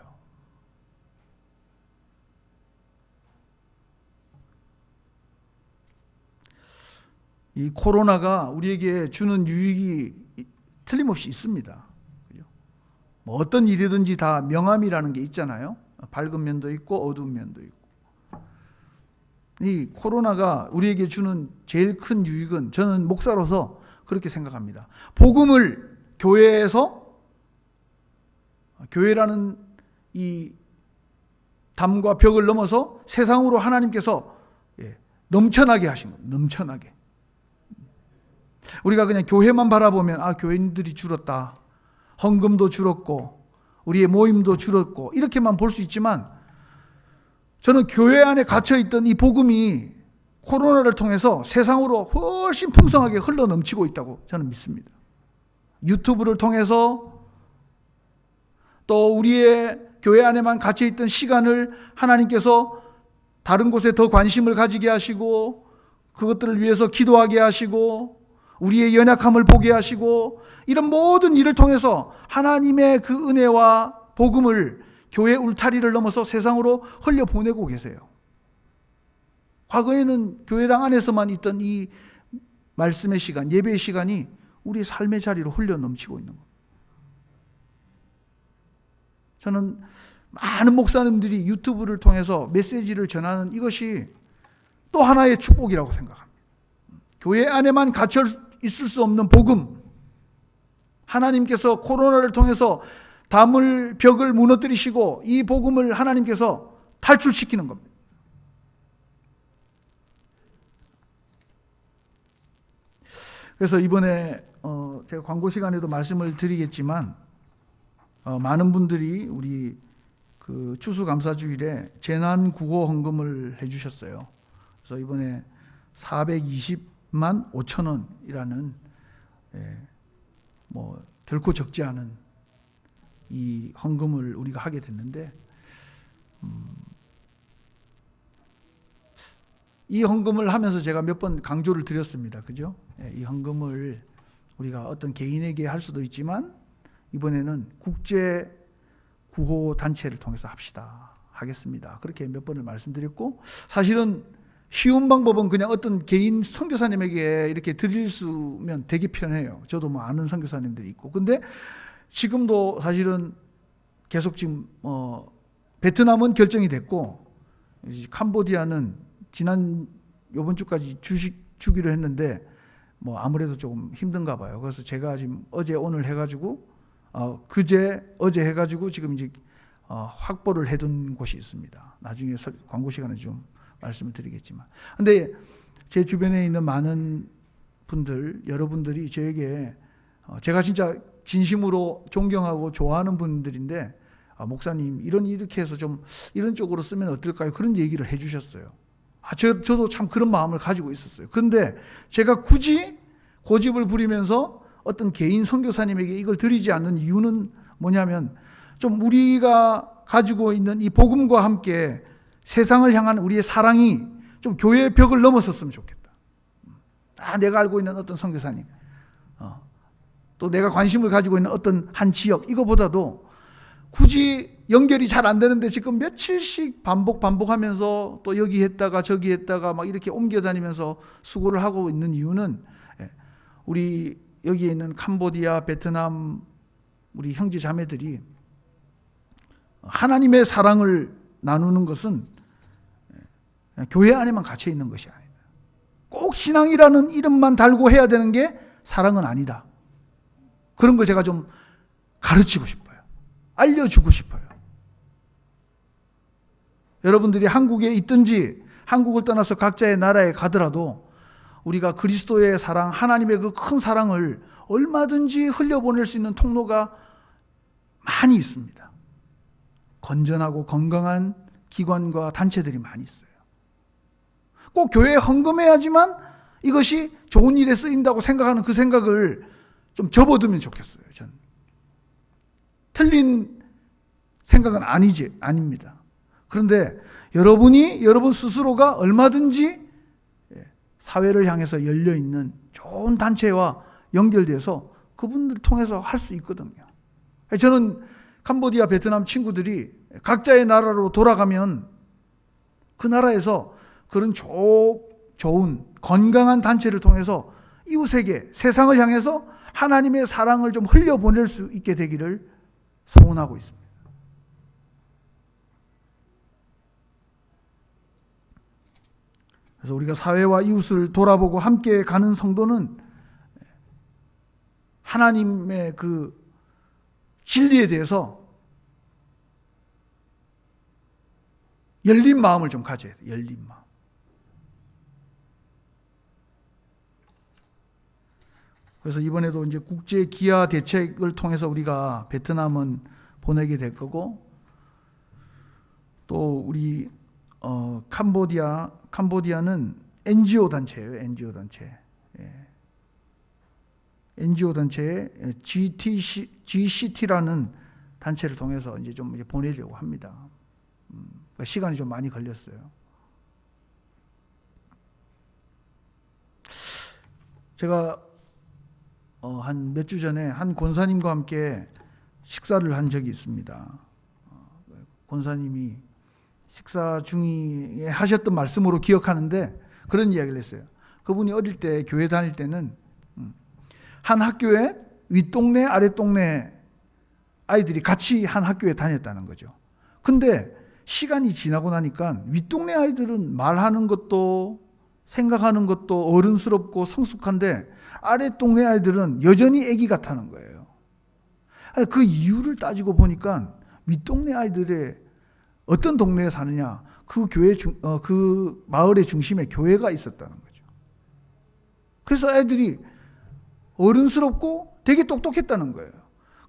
이 코로나가 우리에게 주는 유익이 틀림없이 있습니다. 그죠? 뭐 어떤 일이든지 다 명암이라는 게 있잖아요. 밝은 면도 있고 어두운 면도 있고. 이 코로나가 우리에게 주는 제일 큰 유익은 저는 목사로서 그렇게 생각합니다. 복음을 교회라는 이 담과 벽을 넘어서 세상으로 하나님께서 넘쳐나게 하신 겁니다. 넘쳐나게. 우리가 그냥 교회만 바라보면 교인들이 줄었다. 헌금도 줄었고 우리의 모임도 줄었고 이렇게만 볼 수 있지만 저는 교회 안에 갇혀있던 이 복음이 코로나를 통해서 세상으로 훨씬 풍성하게 흘러 넘치고 있다고 저는 믿습니다. 유튜브를 통해서 또 우리의 교회 안에만 갇혀있던 시간을 하나님께서 다른 곳에 더 관심을 가지게 하시고 그것들을 위해서 기도하게 하시고 우리의 연약함을 보게 하시고 이런 모든 일을 통해서 하나님의 그 은혜와 복음을 교회 울타리를 넘어서 세상으로 흘려보내고 계세요. 과거에는 교회당 안에서만 있던 이 말씀의 시간, 예배의 시간이 우리의 삶의 자리로 흘려 넘치고 있는 겁니다. 저는 많은 목사님들이 유튜브를 통해서 메시지를 전하는 이것이 또 하나의 축복이라고 생각합니다. 교회 안에만 갇혀 있을 수 없는 복음, 하나님께서 코로나를 통해서 담을 벽을 무너뜨리시고 이 복음을 하나님께서 탈출시키는 겁니다. 그래서 이번에 제가 광고 시간에도 말씀을 드리겠지만 많은 분들이 우리 그 추수감사주일에 재난구호 헌금을 해주셨어요. 그래서 이번에 420만 5천 원이라는 뭐 결코 적지 않은 이 헌금을 우리가 하게 됐는데 이 헌금을 하면서 제가 몇 번 강조를 드렸습니다. 그죠? 이 헌금을 우리가 어떤 개인에게 할 수도 있지만 이번에는 국제 구호 단체를 통해서 하겠습니다. 그렇게 몇 번을 말씀드렸고 사실은 쉬운 방법은 그냥 어떤 개인 선교사님에게 이렇게 드릴 수면 되게 편해요. 저도 뭐 아는 선교사님들이 있고. 근데 지금도 사실은 계속 지금 베트남은 결정이 됐고 캄보디아는 요번 주까지 주기로 했는데 뭐 아무래도 조금 힘든가 봐요. 그래서 제가 지금 어제 오늘 해가지고 어제 해가지고 지금 이제 확보를 해둔 곳이 있습니다. 나중에 광고 시간에 좀 말씀을 드리겠지만. 근데 제 주변에 있는 많은 분들, 여러분들이 저에게 제가 진짜 진심으로 존경하고 좋아하는 분들인데 목사님 이렇게 해서 좀 이런 쪽으로 쓰면 어떨까요? 그런 얘기를 해주셨어요. 저도 참 그런 마음을 가지고 있었어요. 그런데 제가 굳이 고집을 부리면서 어떤 개인 선교사님에게 이걸 드리지 않는 이유는 뭐냐면 좀 우리가 가지고 있는 이 복음과 함께 세상을 향한 우리의 사랑이 좀 교회의 벽을 넘어섰으면 좋겠다. 내가 알고 있는 어떤 선교사님, 또 내가 관심을 가지고 있는 어떤 한 지역, 이거보다도 굳이 연결이 잘 안 되는데 지금 며칠씩 반복하면서 또 여기 했다가 저기 했다가 막 이렇게 옮겨 다니면서 수고를 하고 있는 이유는 우리 여기에 있는 캄보디아, 베트남 우리 형제 자매들이 하나님의 사랑을 나누는 것은 교회 안에만 갇혀 있는 것이 아니다. 꼭 신앙이라는 이름만 달고 해야 되는 게 사랑은 아니다. 그런 걸 제가 좀 가르치고 싶어요. 알려주고 싶어요. 여러분들이 한국에 있든지 한국을 떠나서 각자의 나라에 가더라도 우리가 그리스도의 사랑, 하나님의 그 큰 사랑을 얼마든지 흘려보낼 수 있는 통로가 많이 있습니다. 건전하고 건강한 기관과 단체들이 많이 있어요. 꼭 교회에 헌금해야지만 이것이 좋은 일에 쓰인다고 생각하는 그 생각을 좀 접어두면 좋겠어요. 저는. 틀린 생각은 아닙니다. 그런데 여러분 스스로가 얼마든지 사회를 향해서 열려있는 좋은 단체와 연결돼서 그분들 통해서 할 수 있거든요. 저는 캄보디아, 베트남 친구들이 각자의 나라로 돌아가면 그 나라에서 그런 좋은 건강한 단체를 통해서 이웃에게 세상을 향해서 하나님의 사랑을 좀 흘려보낼 수 있게 되기를 소원하고 있습니다. 그래서 우리가 사회와 이웃을 돌아보고 함께 가는 성도는 하나님의 그 진리에 대해서 열린 마음을 좀 가져야 돼요. 열린 마음. 그래서 이번에도 이제 국제 기아 대책을 통해서 우리가 베트남은 보내게 될 거고, 또 우리 캄보디아는 NGO 단체예요. NGO 단체. 예. NGO 단체에 GCT라는 단체를 통해서 이제 좀 보내려고 합니다. 그러니까 시간이 좀 많이 걸렸어요. 제가 한 몇 주 전에 한 권사님과 함께 식사를 한 적이 있습니다. 권사님이 식사 중에 하셨던 말씀으로 기억하는데 그런 이야기를 했어요. 그분이 어릴 때 교회 다닐 때는 한 학교에 윗동네 아랫동네 아이들이 같이 한 학교에 다녔다는 거죠. 근데 시간이 지나고 나니까 윗동네 아이들은 말하는 것도 생각하는 것도 어른스럽고 성숙한데 아랫동네 아이들은 여전히 애기 같다는 거예요. 그 이유를 따지고 보니까 윗동네 아이들의 어떤 동네에 사느냐, 그 교회 그 마을의 중심에 교회가 있었다는 거죠. 그래서 애들이 어른스럽고 되게 똑똑했다는 거예요.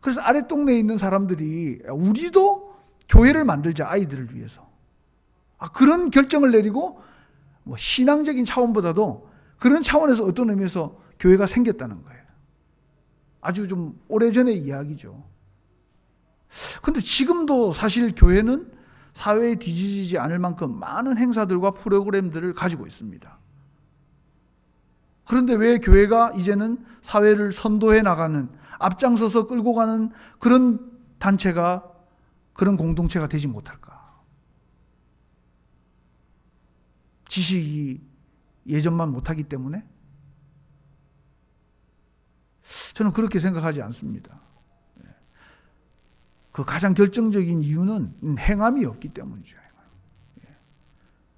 그래서 아랫동네에 있는 사람들이 우리도 교회를 만들자, 아이들을 위해서. 그런 결정을 내리고 뭐 신앙적인 차원보다도 그런 차원에서 어떤 의미에서 교회가 생겼다는 거예요. 아주 좀 오래전의 이야기죠. 그런데 지금도 사실 교회는 사회에 뒤지지 않을 만큼 많은 행사들과 프로그램들을 가지고 있습니다. 그런데 왜 교회가 이제는 사회를 선도해 나가는, 앞장서서 끌고 가는 그런 단체가, 그런 공동체가 되지 못할까? 지식이 예전만 못하기 때문에? 저는 그렇게 생각하지 않습니다. 그 가장 결정적인 이유는 행함이 없기 때문이죠.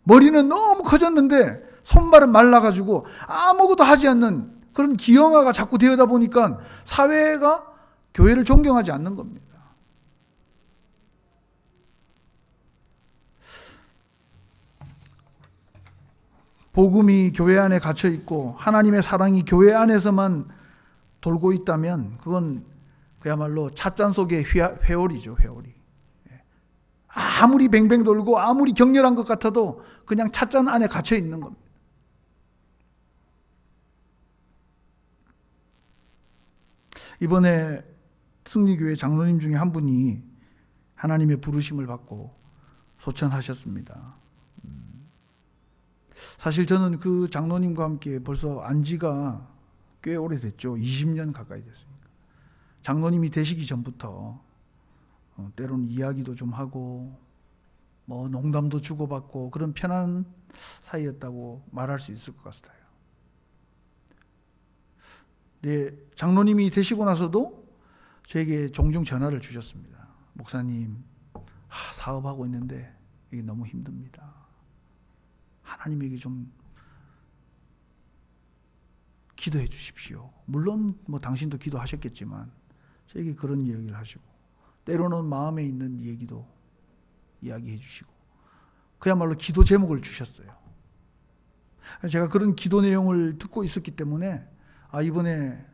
머리는 너무 커졌는데 손발은 말라가지고 아무것도 하지 않는 그런 기형아가 자꾸 되어다 보니까 사회가 교회를 존경하지 않는 겁니다. 복음이 교회 안에 갇혀 있고 하나님의 사랑이 교회 안에서만 돌고 있다면 그건 그야말로 찻잔 속의 회오리죠, 회오리. 아무리 뱅뱅 돌고 아무리 격렬한 것 같아도 그냥 찻잔 안에 갇혀 있는 겁니다. 이번에 승리교회 장로님 중에 한 분이 하나님의 부르심을 받고 소천하셨습니다. 사실 저는 그 장로님과 함께 벌써 안 지가 꽤 오래됐죠. 20년 가까이 됐습니다. 장로님이 되시기 전부터 때로는 이야기도 좀 하고 뭐 농담도 주고받고 그런 편한 사이였다고 말할 수 있을 것 같아요. 네, 장로님이 되시고 나서도 저에게 종종 전화를 주셨습니다. 목사님, 사업하고 있는데 이게 너무 힘듭니다. 하나님에게 좀 기도해 주십시오. 물론 뭐 당신도 기도하셨겠지만 저에게 그런 이야기를 하시고 때로는 마음에 있는 얘기도 이야기해 주시고 그야말로 기도 제목을 주셨어요. 제가 그런 기도 내용을 듣고 있었기 때문에 이번에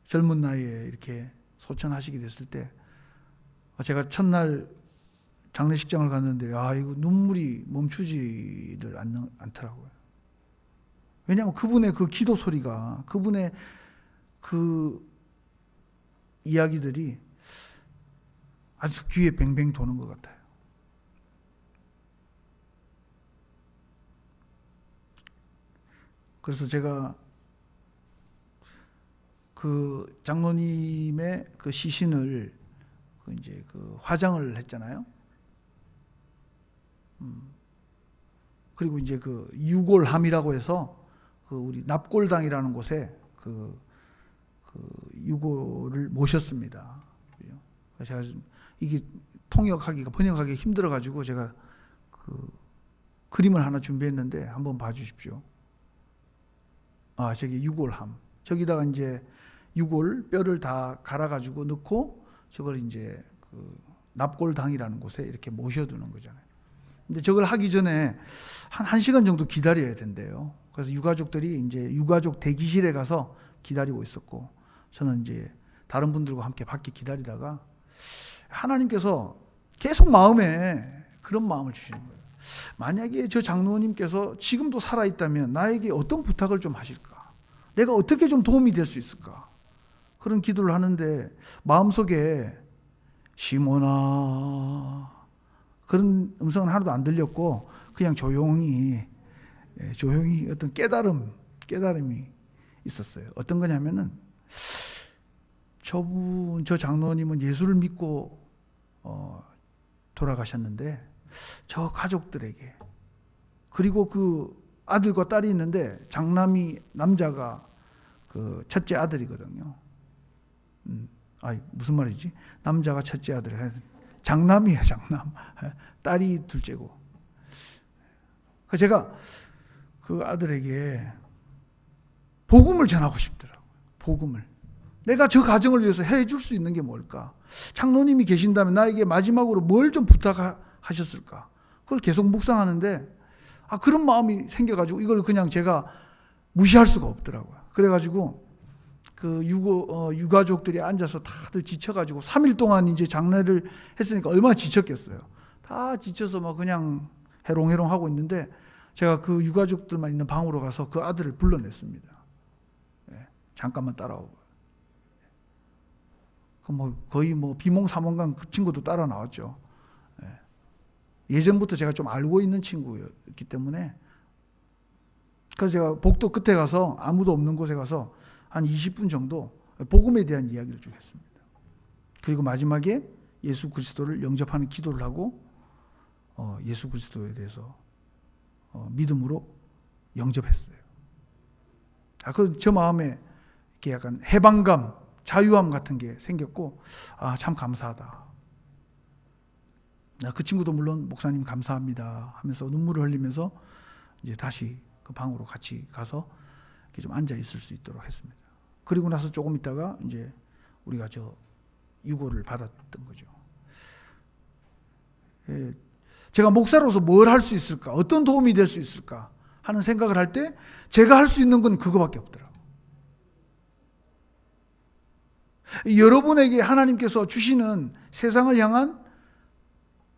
젊은 나이에 이렇게 소천하시게 됐을 때 제가 첫날 장례식장을 갔는데 이거 눈물이 멈추지를 않더라고요. 왜냐하면 그분의 그 기도 소리가, 그분의 그 이야기들이 아주 귀에 뱅뱅 도는 것 같아요. 그래서 제가 그 장로님의 그 시신을 이제 그 화장을 했잖아요. 그리고 이제 그 유골함이라고 해서 그 우리 납골당이라는 곳에 그 유골을 모셨습니다. 제가 이게 번역하기가 힘들어가지고 제가 그 그림을 하나 준비했는데 한번 봐주십시오. 저기 유골함. 저기다가 이제 유골 뼈를 다 갈아가지고 넣고 저걸 이제 그 납골당이라는 곳에 이렇게 모셔두는 거잖아요. 근데 저걸 하기 전에 한 1시간 정도 기다려야 된대요. 그래서 유가족들이 이제 유가족 대기실에 가서 기다리고 있었고, 저는 이제 다른 분들과 함께 밖에 기다리다가 하나님께서 계속 마음에 그런 마음을 주시는 거예요. 만약에 저 장로님께서 지금도 살아있다면 나에게 어떤 부탁을 좀 하실까? 내가 어떻게 좀 도움이 될 수 있을까? 그런 기도를 하는데 마음속에 시몬아, 그런 음성은 하나도 안 들렸고 그냥 조용히 어떤 깨달음이 있었어요. 어떤 거냐면은 저 장로님은 예수를 믿고 돌아가셨는데 저 가족들에게, 그리고 그 아들과 딸이 있는데 남자가 그 첫째 아들이거든요. 무슨 말이지? 남자가 첫째 아들, 장남이에요, 장남. 딸이 둘째고. 그래서 제가 그 아들에게 복음을 전하고 싶더라고요. 복음을. 내가 저 가정을 위해서 해줄 수 있는 게 뭘까? 장로님이 계신다면 나에게 마지막으로 뭘 좀 부탁하셨을까? 그걸 계속 묵상하는데 그런 마음이 생겨가지고 이걸 그냥 제가 무시할 수가 없더라고요. 그래가지고 그 유가족들이 앉아서 다들 지쳐가지고 3일 동안 이제 장례를 했으니까 얼마나 지쳤겠어요. 다 지쳐서 막 그냥 해롱해롱 하고 있는데 제가 그 유가족들만 있는 방으로 가서 그 아들을 불러냈습니다. 잠깐만 따라오고. 거의 비몽사몽간 그 친구도 따라 나왔죠. 예전부터 제가 좀 알고 있는 친구였기 때문에, 그래서 제가 복도 끝에 가서 아무도 없는 곳에 가서 한 20분 정도 복음에 대한 이야기를 쭉 했습니다. 그리고 마지막에 예수 그리스도를 영접하는 기도를 하고 예수 그리스도에 대해서 믿음으로 영접했어요. 저 마음에 이렇게 약간 해방감, 자유함 같은 게 생겼고, 참 감사하다. 그 친구도 물론 목사님 감사합니다 하면서 눈물을 흘리면서 이제 다시 그 방으로 같이 가서 이렇게 좀 앉아 있을 수 있도록 했습니다. 그리고 나서 조금 있다가 이제 우리가 저 유고를 받았던 거죠. 제가 목사로서 뭘 할 수 있을까? 어떤 도움이 될 수 있을까? 하는 생각을 할 때 제가 할 수 있는 건 그거밖에 없더라고요. 여러분에게 하나님께서 주시는 세상을 향한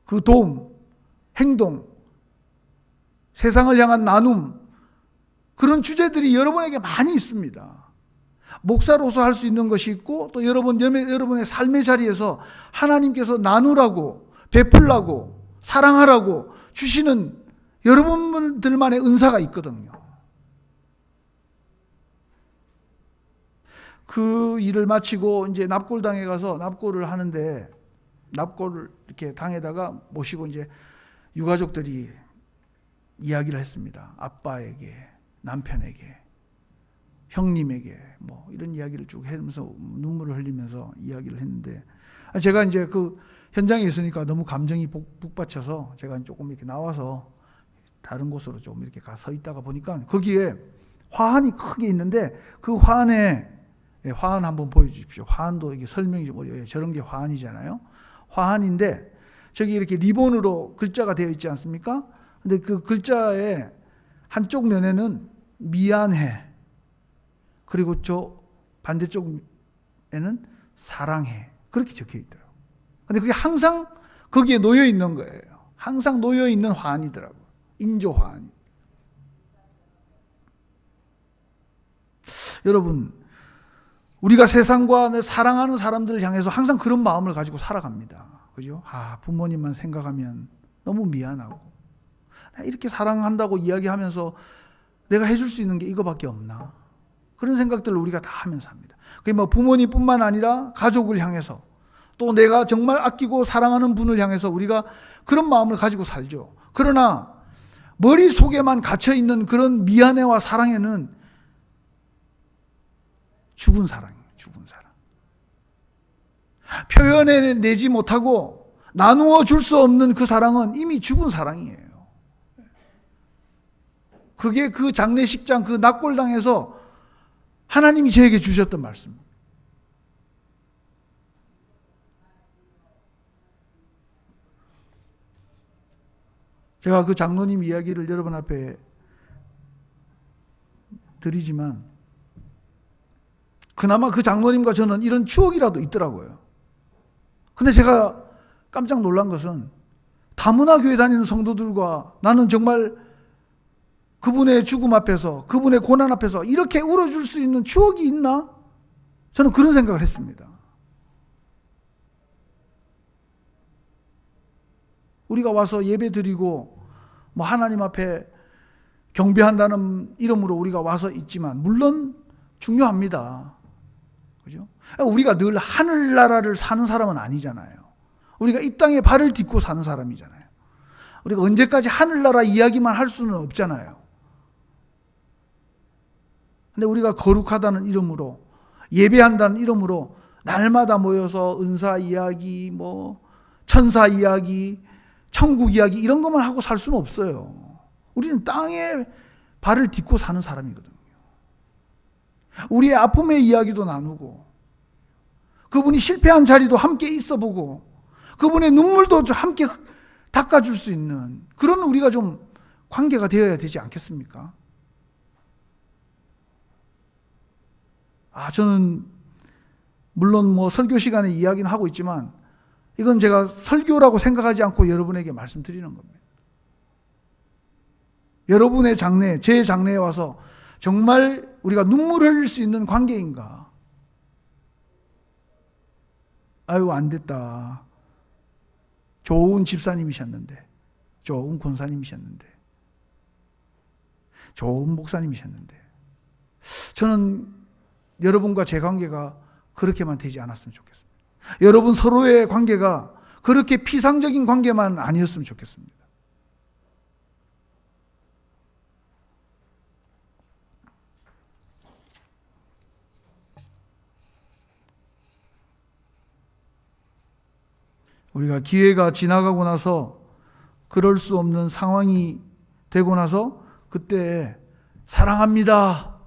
그 도움, 행동, 세상을 향한 나눔, 그런 주제들이 여러분에게 많이 있습니다. 목사로서 할 수 있는 것이 있고, 또 여러분의 삶의 자리에서 하나님께서 나누라고, 베풀라고, 사랑하라고 주시는 여러분들만의 은사가 있거든요. 그 일을 마치고 이제 납골당에 가서 납골을 하는데, 납골을 이렇게 당에다가 모시고 이제 유가족들이 이야기를 했습니다. 아빠에게, 남편에게, 형님에게 이런 이야기를 쭉 하면서 눈물을 흘리면서 이야기를 했는데, 제가 이제 그 현장에 있으니까 너무 감정이 북받쳐서 제가 조금 이렇게 나와서 다른 곳으로 좀 이렇게 가서 있다가 보니까 거기에 화환이 크게 있는데, 그 화환에 화환 한번 보여주십시오. 화환도 이게 설명이 좀 어려워요. 저런 게 화환이잖아요. 화환인데 저기 이렇게 리본으로 글자가 되어 있지 않습니까? 근데 그 글자의 한쪽 면에는 미안해, 그리고 저 반대쪽에는 사랑해, 그렇게 적혀 있더라고요. 근데 그게 항상 거기에 놓여 있는 거예요. 항상 놓여 있는 화환이더라고요. 인조 화환. 여러분, 우리가 세상과 사랑하는 사람들을 향해서 항상 그런 마음을 가지고 살아갑니다. 그죠? 부모님만 생각하면 너무 미안하고, 이렇게 사랑한다고 이야기하면서 내가 해줄 수 있는 게 이거밖에 없나? 그런 생각들을 우리가 다 하면서 합니다. 그게 부모님뿐만 아니라 가족을 향해서, 또 내가 정말 아끼고 사랑하는 분을 향해서 우리가 그런 마음을 가지고 살죠. 그러나 머릿속에만 갇혀있는 그런 미안해와 사랑에는 죽은 사랑이에요. 죽은 사랑. 표현해내지 못하고 나누어 줄 수 없는 그 사랑은 이미 죽은 사랑이에요. 그게 그 장례식장 그 낙골당에서 하나님이 저에게 주셨던 말씀. 제가 그 장로님 이야기를 여러분 앞에 드리지만 그나마 그 장로님과 저는 이런 추억이라도 있더라고요. 근데 제가 깜짝 놀란 것은 다문화 교회 다니는 성도들과 나는 정말 그분의 죽음 앞에서, 그분의 고난 앞에서 이렇게 울어줄 수 있는 추억이 있나? 저는 그런 생각을 했습니다. 우리가 와서 예배 드리고 뭐 하나님 앞에 경배한다는 이름으로 우리가 와서 있지만 물론 중요합니다. 그죠? 우리가 늘 하늘나라를 사는 사람은 아니잖아요. 우리가 이 땅에 발을 딛고 사는 사람이잖아요. 우리가 언제까지 하늘나라 이야기만 할 수는 없잖아요. 근데 우리가 거룩하다는 이름으로, 예배한다는 이름으로 날마다 모여서 은사 이야기, 뭐 천사 이야기, 천국 이야기 이런 것만 하고 살 수는 없어요. 우리는 땅에 발을 딛고 사는 사람이거든요. 우리의 아픔의 이야기도 나누고, 그분이 실패한 자리도 함께 있어보고, 그분의 눈물도 함께 닦아줄 수 있는 그런 우리가 좀 관계가 되어야 되지 않겠습니까? 저는 물론 뭐 설교 시간에 이야기는 하고 있지만 이건 제가 설교라고 생각하지 않고 여러분에게 말씀드리는 겁니다. 여러분의 장례, 제 장례에 와서 정말 우리가 눈물을 흘릴 수 있는 관계인가? 아유, 안 됐다. 좋은 집사님이셨는데, 좋은 권사님이셨는데, 좋은 목사님이셨는데, 저는 여러분과 제 관계가 그렇게만 되지 않았으면 좋겠습니다. 여러분 서로의 관계가 그렇게 피상적인 관계만 아니었으면 좋겠습니다. 우리가 기회가 지나가고 나서 그럴 수 없는 상황이 되고 나서 그때 사랑합니다,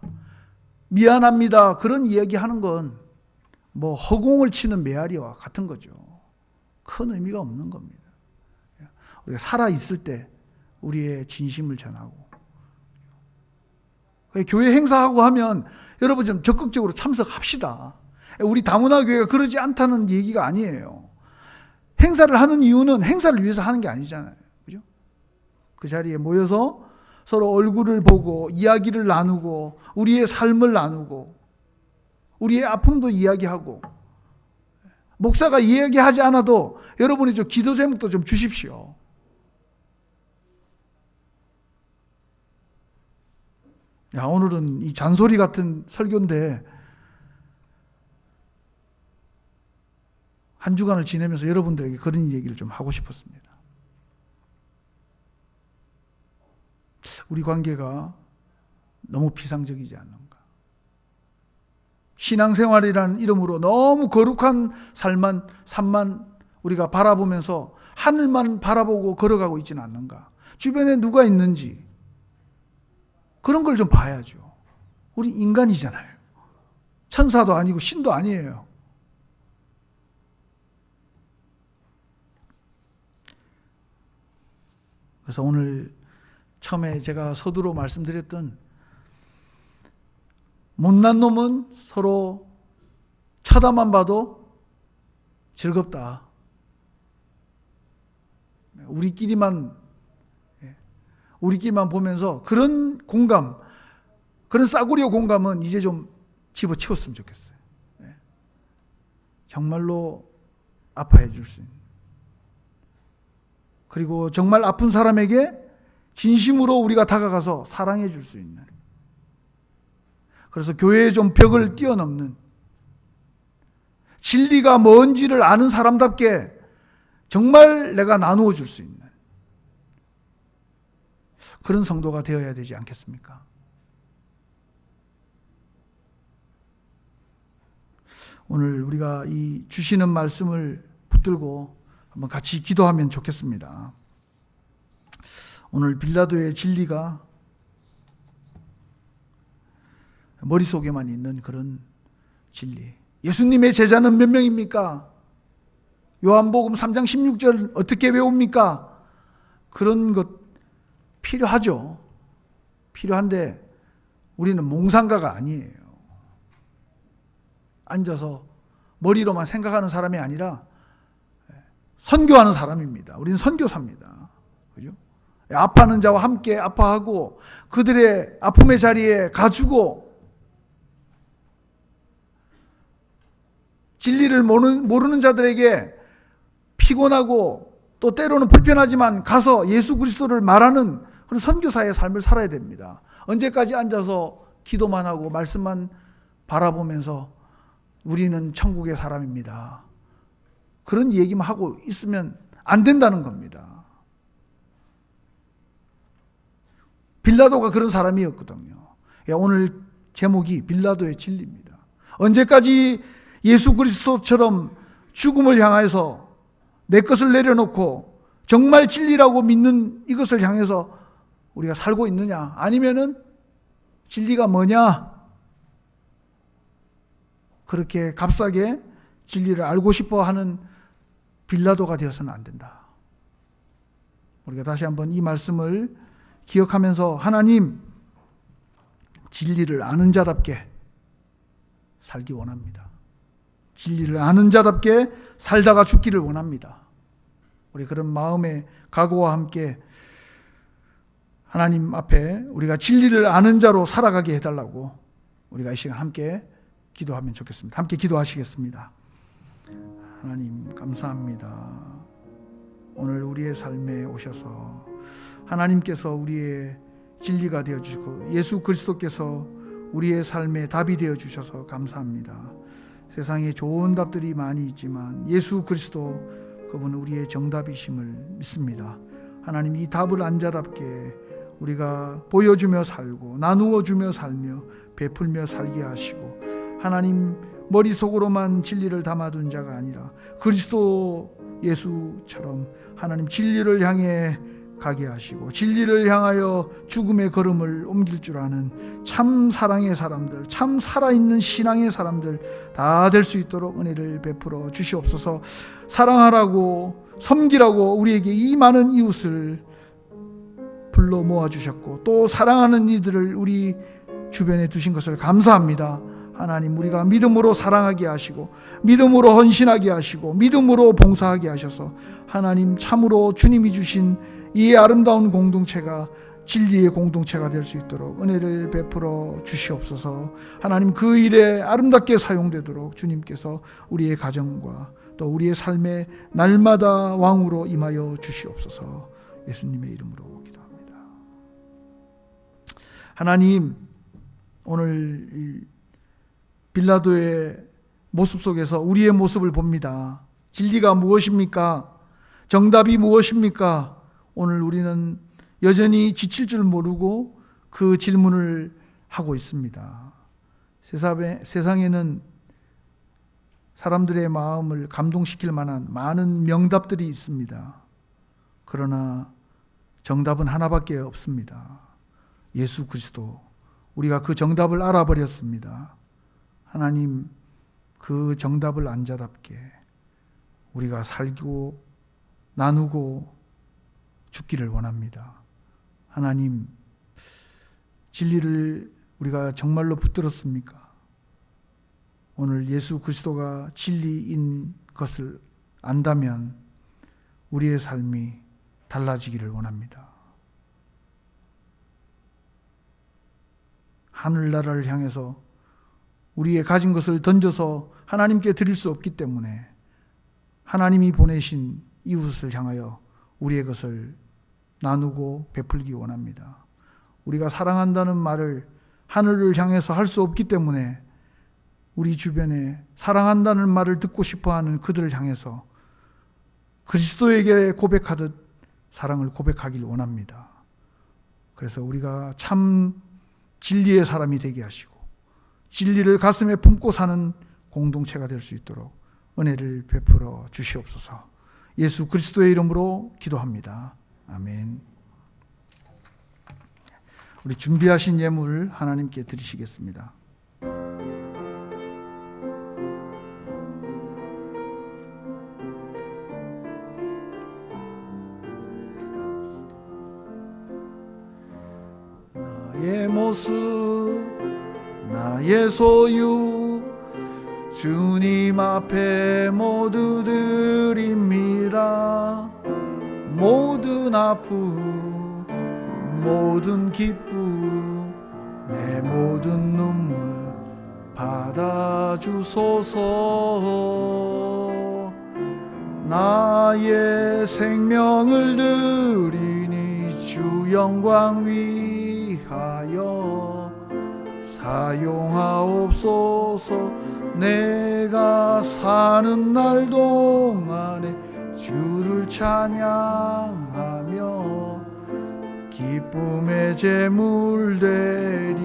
미안합니다 그런 이야기하는 건 뭐 허공을 치는 메아리와 같은 거죠. 큰 의미가 없는 겁니다. 우리가 살아있을 때 우리의 진심을 전하고, 교회 행사하고 하면 여러분 좀 적극적으로 참석합시다. 우리 다문화 교회가 그러지 않다는 얘기가 아니에요. 행사를 하는 이유는 행사를 위해서 하는 게 아니잖아요. 그죠? 그 자리에 모여서 서로 얼굴을 보고 이야기를 나누고 우리의 삶을 나누고 우리의 아픔도 이야기하고, 목사가 이야기하지 않아도 여러분이 좀 기도 제목도 좀 주십시오. 오늘은 이 잔소리 같은 설교인데 한 주간을 지내면서 여러분들에게 그런 얘기를 좀 하고 싶었습니다. 우리 관계가 너무 피상적이지 않는가? 신앙생활이라는 이름으로 너무 거룩한 삶만 우리가 바라보면서 하늘만 바라보고 걸어가고 있지는 않는가? 주변에 누가 있는지 그런 걸 좀 봐야죠. 우리 인간이잖아요. 천사도 아니고 신도 아니에요. 그래서 오늘 처음에 제가 서두로 말씀드렸던 못난 놈은 서로 쳐다만 봐도 즐겁다. 우리끼리만 보면서 그런 공감, 그런 싸구려 공감은 이제 좀 집어치웠으면 좋겠어요. 정말로 아파해 줄 수 있는, 그리고 정말 아픈 사람에게 진심으로 우리가 다가가서 사랑해 줄 수 있는, 그래서 교회의 좀 벽을 뛰어넘는, 진리가 뭔지를 아는 사람답게 정말 내가 나누어 줄 수 있는 그런 성도가 되어야 되지 않겠습니까? 오늘 우리가 이 주시는 말씀을 붙들고 한번 같이 기도하면 좋겠습니다. 오늘 빌라도의 진리가 머릿속에만 있는 그런 진리. 예수님의 제자는 몇 명입니까? 요한복음 3장 16절 어떻게 외웁니까? 그런 것 필요하죠. 필요한데 우리는 몽상가가 아니에요. 앉아서 머리로만 생각하는 사람이 아니라 선교하는 사람입니다. 우리는 선교사입니다. 그죠? 아파하는 자와 함께 아파하고 그들의 아픔의 자리에 가주고 진리를 모르는 자들에게 피곤하고 또 때로는 불편하지만 가서 예수 그리스도를 말하는 그런 선교사의 삶을 살아야 됩니다. 언제까지 앉아서 기도만 하고 말씀만 바라보면서 우리는 천국의 사람입니다. 그런 얘기만 하고 있으면 안 된다는 겁니다. 빌라도가 그런 사람이었거든요. 오늘 제목이 빌라도의 진리입니다. 언제까지 예수 그리스도처럼 죽음을 향해서 내 것을 내려놓고 정말 진리라고 믿는 이것을 향해서 우리가 살고 있느냐? 아니면은 진리가 뭐냐? 그렇게 값싸게 진리를 알고 싶어 하는 빌라도가 되어서는 안 된다. 우리가 다시 한번 이 말씀을 기억하면서 하나님, 진리를 아는 자답게 살기 원합니다. 진리를 아는 자답게 살다가 죽기를 원합니다. 우리 그런 마음의 각오와 함께 하나님 앞에 우리가 진리를 아는 자로 살아가게 해달라고 우리가 이 시간 함께 기도하면 좋겠습니다. 함께 기도하시겠습니다. 하나님 감사합니다. 오늘 우리의 삶에 오셔서 하나님께서 우리의 진리가 되어주시고 예수 그리스도께서 우리의 삶의 답이 되어주셔서 감사합니다. 세상에 좋은 답들이 많이 있지만 예수 그리스도 그분은 우리의 정답이심을 믿습니다. 하나님 이 답을 안자답게 우리가 보여주며 살고 나누어 주며 살며 베풀며 살게 하시고 하나님 머릿속으로만 진리를 담아둔 자가 아니라 그리스도 예수처럼 하나님 진리를 향해 가게 하시고 진리를 향하여 죽음의 걸음을 옮길 줄 아는 참 사랑의 사람들, 참 살아있는 신앙의 사람들 다 될 수 있도록 은혜를 베풀어 주시옵소서. 사랑하라고 섬기라고 우리에게 이 많은 이웃을 불러 모아주셨고 또 사랑하는 이들을 우리 주변에 두신 것을 감사합니다. 하나님 우리가 믿음으로 사랑하게 하시고 믿음으로 헌신하게 하시고 믿음으로 봉사하게 하셔서 하나님 참으로 주님이 주신 이 아름다운 공동체가 진리의 공동체가 될 수 있도록 은혜를 베풀어 주시옵소서. 하나님 그 일에 아름답게 사용되도록 주님께서 우리의 가정과 또 우리의 삶에 날마다 왕으로 임하여 주시옵소서. 예수님의 이름으로 기도합니다. 하나님 오늘 빌라도의 모습 속에서 우리의 모습을 봅니다. 진리가 무엇입니까? 정답이 무엇입니까? 오늘 우리는 여전히 지칠 줄 모르고 그 질문을 하고 있습니다. 세상에는 사람들의 마음을 감동시킬 만한 많은 명답들이 있습니다. 그러나 정답은 하나밖에 없습니다. 예수 그리스도. 우리가 그 정답을 알아버렸습니다. 하나님 그 정답을 안자답게 우리가 살고 나누고 죽기를 원합니다. 하나님 진리를 우리가 정말로 붙들었습니까? 오늘 예수 그리스도가 진리인 것을 안다면 우리의 삶이 달라지기를 원합니다. 하늘나라를 향해서 우리의 가진 것을 던져서 하나님께 드릴 수 없기 때문에 하나님이 보내신 이웃을 향하여 우리의 것을 나누고 베풀기 원합니다. 우리가 사랑한다는 말을 하늘을 향해서 할 수 없기 때문에 우리 주변에 사랑한다는 말을 듣고 싶어하는 그들을 향해서 그리스도에게 고백하듯 사랑을 고백하길 원합니다. 그래서 우리가 참 진리의 사람이 되게 하시고 진리를 가슴에 품고 사는 공동체가 될 수 있도록 은혜를 베풀어 주시옵소서. 예수 그리스도의 이름으로 기도합니다. 아멘. 우리 준비하신 예물 하나님께 드리시겠습니다. 나의 모습 나의 소유 주님 앞에 모두 드립니다. 모든 아픔 모든 기쁨 내 모든 눈물 받아주소서. 나의 생명을 드리니 주 영광 위하여 사용하옵소서. 내가 사는 날 동안에 주를 찬양하며 기쁨의 제물 되리.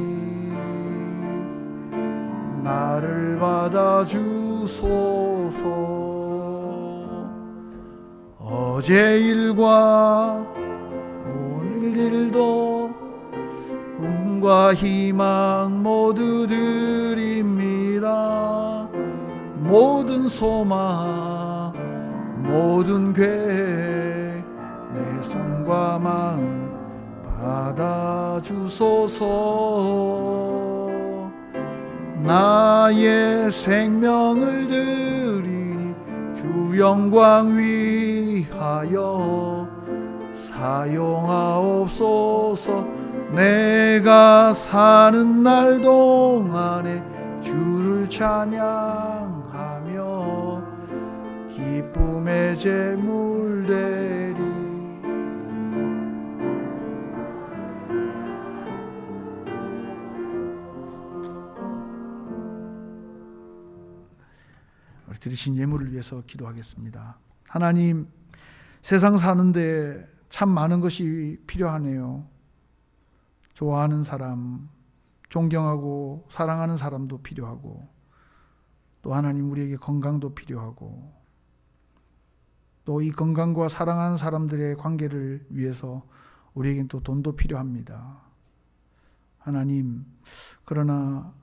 나를 받아주소서. 어제 일과 오늘 일도 꿈과 희망 모두 드립니다. 모든 소망 모든 계획 내 손과 마음 받아주소서. 나의 생명을 드리니 주 영광 위하여 사용하옵소서. 내가 사는 날 동안에 주를 찬양하며 기쁨의 제물 되리. 우리 드리신 예물을 위해서 기도하겠습니다. 하나님, 세상 사는데 참 많은 것이 필요하네요. 좋아하는 사람, 존경하고 사랑하는 사람도 필요하고, 또 하나님 우리에게 건강도 필요하고, 또 이 건강과 사랑하는 사람들의 관계를 위해서 우리에겐 또 돈도 필요합니다. 하나님, 그러나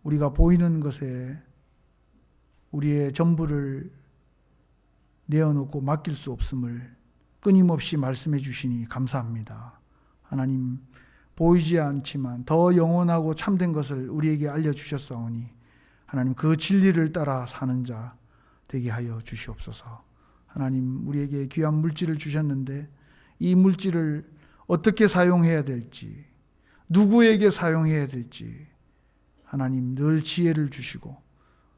우리가 보이는 것에 우리의 전부를 내어놓고 맡길 수 없음을 끊임없이 말씀해 주시니 감사합니다. 하나님, 보이지 않지만 더 영원하고 참된 것을 우리에게 알려주셨사오니 하나님 그 진리를 따라 사는 자 되게 하여 주시옵소서. 하나님, 우리에게 귀한 물질을 주셨는데 이 물질을 어떻게 사용해야 될지, 누구에게 사용해야 될지 하나님 늘 지혜를 주시고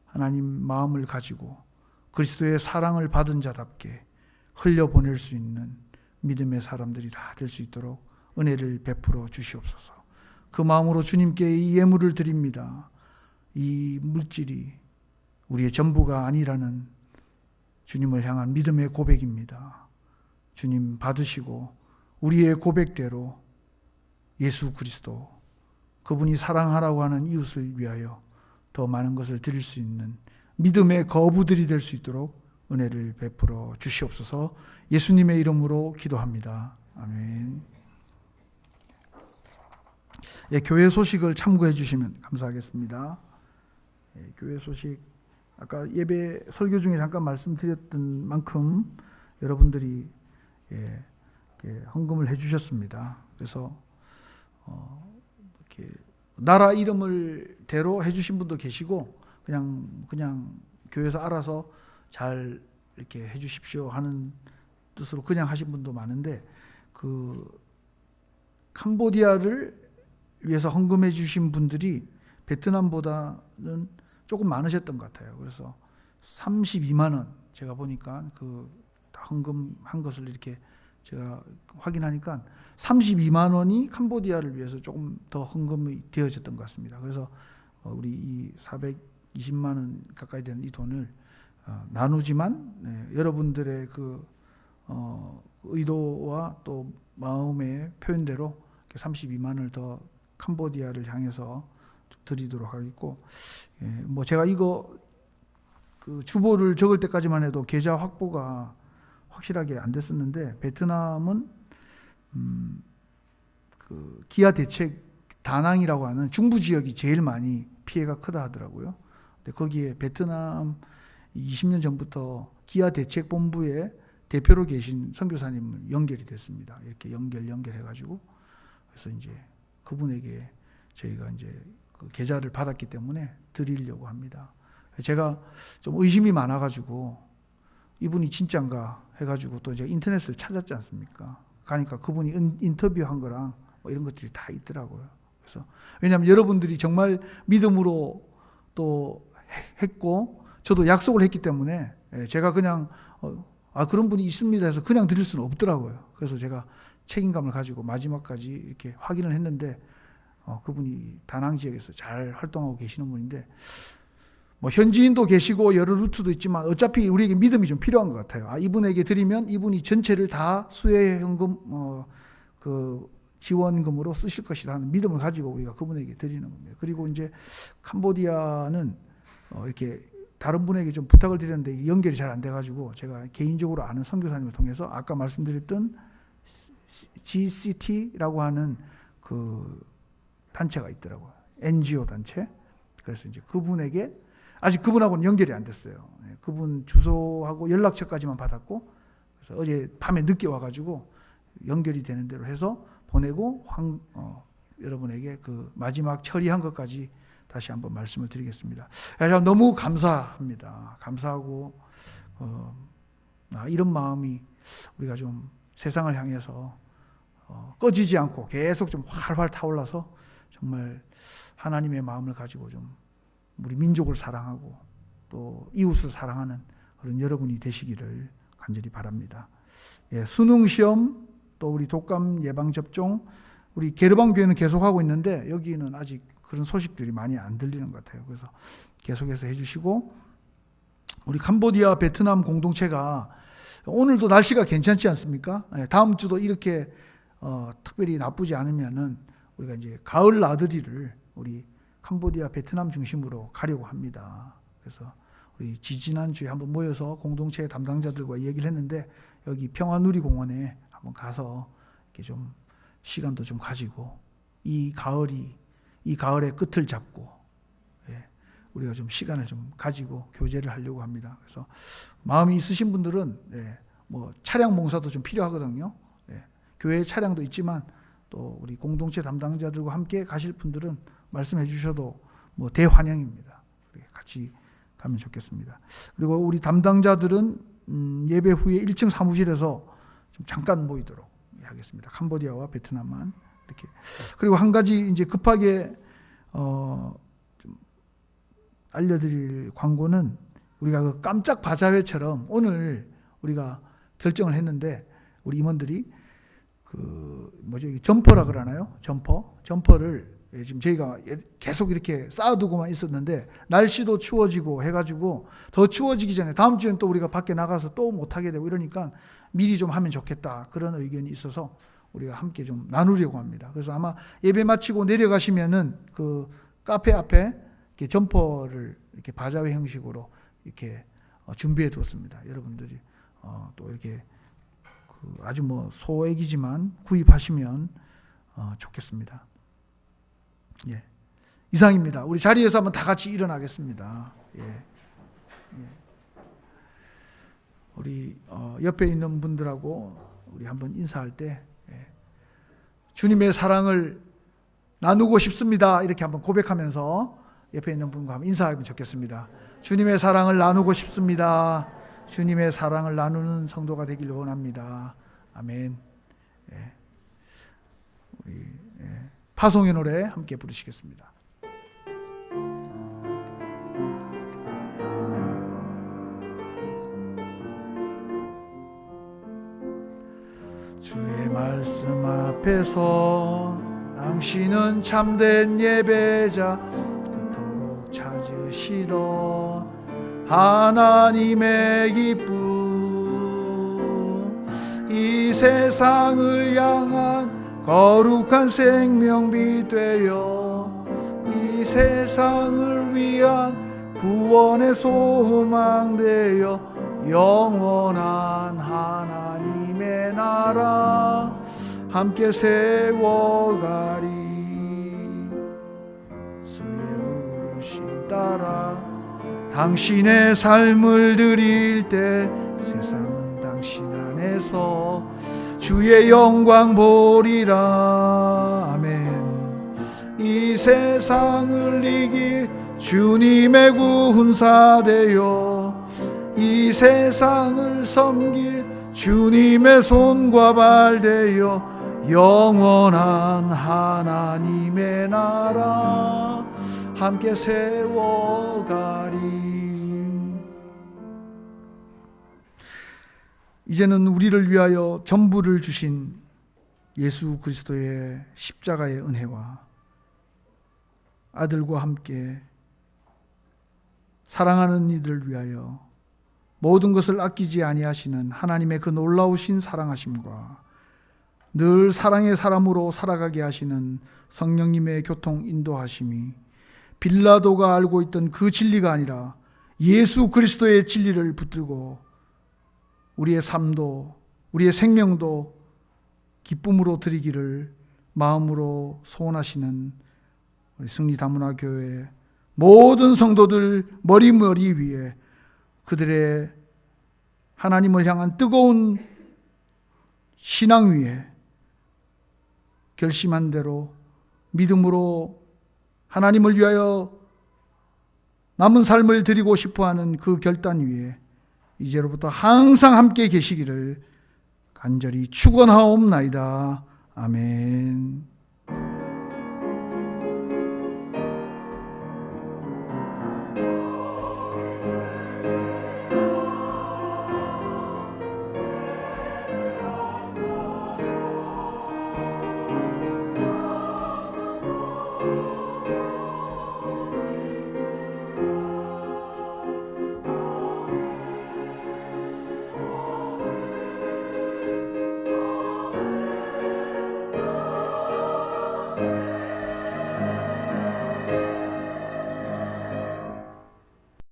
하나님 마음을 가지고 그리스도의 사랑을 받은 자답게 흘려보낼 수 있는 믿음의 사람들이 다 될 수 있도록 은혜를 베풀어 주시옵소서. 그 마음으로 주님께 이 예물을 드립니다. 이 물질이 우리의 전부가 아니라는 주님을 향한 믿음의 고백입니다. 주님 받으시고 우리의 고백대로 예수 그리스도, 그분이 사랑하라고 하는 이웃을 위하여 더 많은 것을 드릴 수 있는 믿음의 거부들이 될 수 있도록 은혜를 베풀어 주시옵소서. 예수님의 이름으로 기도합니다. 아멘. 예, 교회 소식을 참고해 주시면 감사하겠습니다. 예, 교회 소식, 아까 예배 설교 중에 잠깐 말씀드렸던 만큼 여러분들이 헌금을 해주셨습니다. 그래서 이렇게 나라 이름을 대로 해주신 분도 계시고 그냥 교회에서 알아서 잘 이렇게 해주십시오 하는 뜻으로 그냥 하신 분도 많은데, 그 캄보디아를 위해서 헌금해 주신 분들이 베트남보다는 조금 많으셨던 것 같아요. 그래서 32만 원, 제가 보니까 그 헌금한 것을 이렇게 제가 확인하니까 32만 원이 캄보디아를 위해서 조금 더 헌금이 되어졌던 것 같습니다. 그래서 우리 이 420만 원 가까이 되는 이 돈을 나누지만 여러분들의 그 의도와 또 마음의 표현대로 32만을 더 캄보디아를 향해서 좀 드리도록 하겠고, 뭐 제가 이거 그 주보를 적을 때까지만 해도 계좌 확보가 확실하게 안 됐었는데, 베트남은 그 기아 대책 다낭이라고 하는 중부 지역이 제일 많이 피해가 크다 하더라고요. 근데 거기에 베트남 20년 전부터 기아 대책 본부에 대표로 계신 선교사님 연결이 됐습니다. 이렇게 연결해가지고, 그래서 이제 그분에게 저희가 이제 그 계좌를 받았기 때문에 드리려고 합니다. 제가 좀 의심이 많아가지고 이분이 진짜인가 해가지고 또 이제 인터넷을 찾았지 않습니까? 가니까 그분이 인터뷰한 거랑 뭐 이런 것들이 다 있더라고요. 그래서 왜냐하면 여러분들이 정말 믿음으로 또 했고 저도 약속을 했기 때문에 제가 그냥 그런 분이 있습니다 해서 그냥 드릴 수는 없더라고요. 그래서 제가 책임감을 가지고 마지막까지 이렇게 확인을 했는데 그분이 다낭 지역에서 잘 활동하고 계시는 분인데, 뭐 현지인도 계시고 여러 루트도 있지만 어차피 우리에게 믿음이 좀 필요한 것 같아요. 이분에게 드리면 이분이 전체를 다 수혜현금 그 지원금으로 쓰실 것이다 하는 믿음을 가지고 우리가 그분에게 드리는 겁니다. 그리고 이제 캄보디아는 이렇게 다른 분에게 좀 부탁을 드렸는데 연결이 잘 안 돼가지고 제가 개인적으로 아는 선교사님을 통해서 아까 말씀드렸던 GCT라고 하는 그 단체가 있더라고요. NGO 단체. 그래서 이제 그분에게 아직 그분하고는 연결이 안 됐어요. 그분 주소하고 연락처까지만 받았고, 그래서 어제 밤에 늦게 와가지고 연결이 되는 대로 해서 보내고 여러분에게 그 마지막 처리한 것까지 다시 한번 말씀을 드리겠습니다. 너무 감사합니다. 감사하고 이런 마음이 우리가 좀 세상을 향해서 꺼지지 않고 계속 좀 활활 타올라서 정말 하나님의 마음을 가지고 좀 우리 민족을 사랑하고 또 이웃을 사랑하는 그런 여러분이 되시기를 간절히 바랍니다. 수능 시험 또 우리 독감 예방 접종 우리 게르방 교회는 계속하고 있는데 여기는 아직 그런 소식들이 많이 안 들리는 것 같아요. 그래서 계속해서 해주시고, 우리 캄보디아 베트남 공동체가 오늘도 날씨가 괜찮지 않습니까? 다음 주도 이렇게 특별히 나쁘지 않으면은 우리가 이제 가을 나들이를 우리 캄보디아 베트남 중심으로 가려고 합니다. 그래서 우리 지지난주에 한번 모여서 공동체 담당자들과 얘기를 했는데 여기 평화누리공원에 한번 가서 이렇게 좀 시간도 좀 가지고 이 가을의 끝을 잡고 우리가 좀 시간을 좀 가지고 교제를 하려고 합니다. 그래서 마음이 있으신 분들은 뭐 차량 봉사도 좀 필요하거든요. 교회 차량도 있지만 또 우리 공동체 담당자들과 함께 가실 분들은 말씀해 주셔도 뭐 대환영입니다. 같이 가면 좋겠습니다. 그리고 우리 담당자들은 예배 후에 1층 사무실에서 좀 잠깐 모이도록 하겠습니다. 캄보디아와 베트남만 이렇게. 그리고 한 가지 이제 급하게 좀 알려드릴 광고는 우리가 그 깜짝 바자회처럼 오늘 우리가 결정을 했는데 우리 임원들이 점퍼라 그러나요? 점퍼를 지금 저희가 계속 이렇게 쌓아두고만 있었는데 날씨도 추워지고 해가지고 더 추워지기 전에 다음 주엔 또 우리가 밖에 나가서 또 못하게 되고 이러니까 미리 좀 하면 좋겠다 그런 의견이 있어서 우리가 함께 좀 나누려고 합니다. 그래서 아마 예배 마치고 내려가시면은 그 카페 앞에 이렇게 점퍼를 이렇게 바자회 형식으로 이렇게 준비해 두었습니다. 여러분들이 또 이렇게 아주 뭐 소액이지만 구입하시면 좋겠습니다. 이상입니다. 우리 자리에서 한번 다 같이 일어나겠습니다. 우리 옆에 있는 분들하고 우리 한번 인사할 때 주님의 사랑을 나누고 싶습니다. 이렇게 한번 고백하면서 옆에 있는 분과 한번 인사하면 좋겠습니다. 주님의 사랑을 나누고 싶습니다. 주님의 사랑을 나누는 성도가 되길 원합니다. 아멘. 우리 파송의 노래 함께 부르시겠습니다. 주의 말씀 앞에서 당신은 참된 예배자 그토록 찾으시던 하나님의 기쁨 이 세상을 향한 거룩한 생명비 되어 이 세상을 위한 구원의 소망 되어 영원한 하나님의 나라 함께 세워가리. 주의 부르심 따라 당신의 삶을 드릴 때 세상은 당신 안에서 주의 영광 보리라. 아멘. 이 세상을 이길 주님의 군사 되어 이 세상을 섬길 주님의 손과 발 되어 영원한 하나님의 나라 함께 세워가리. 이제는 우리를 위하여 전부를 주신 예수 그리스도의 십자가의 은혜와 아들과 함께 사랑하는 이들을 위하여 모든 것을 아끼지 아니하시는 하나님의 그 놀라우신 사랑하심과 늘 사랑의 사람으로 살아가게 하시는 성령님의 교통 인도하심이 빌라도가 알고 있던 그 진리가 아니라 예수 그리스도의 진리를 붙들고 우리의 삶도 우리의 생명도 기쁨으로 드리기를 마음으로 소원하시는 우리 승리다문화교회 모든 성도들 머리 위에 그들의 하나님을 향한 뜨거운 신앙 위에 결심한 대로 믿음으로 하나님을 위하여 남은 삶을 드리고 싶어하는 그 결단 위에 이제로부터 항상 함께 계시기를 간절히 축원하옵나이다. 아멘.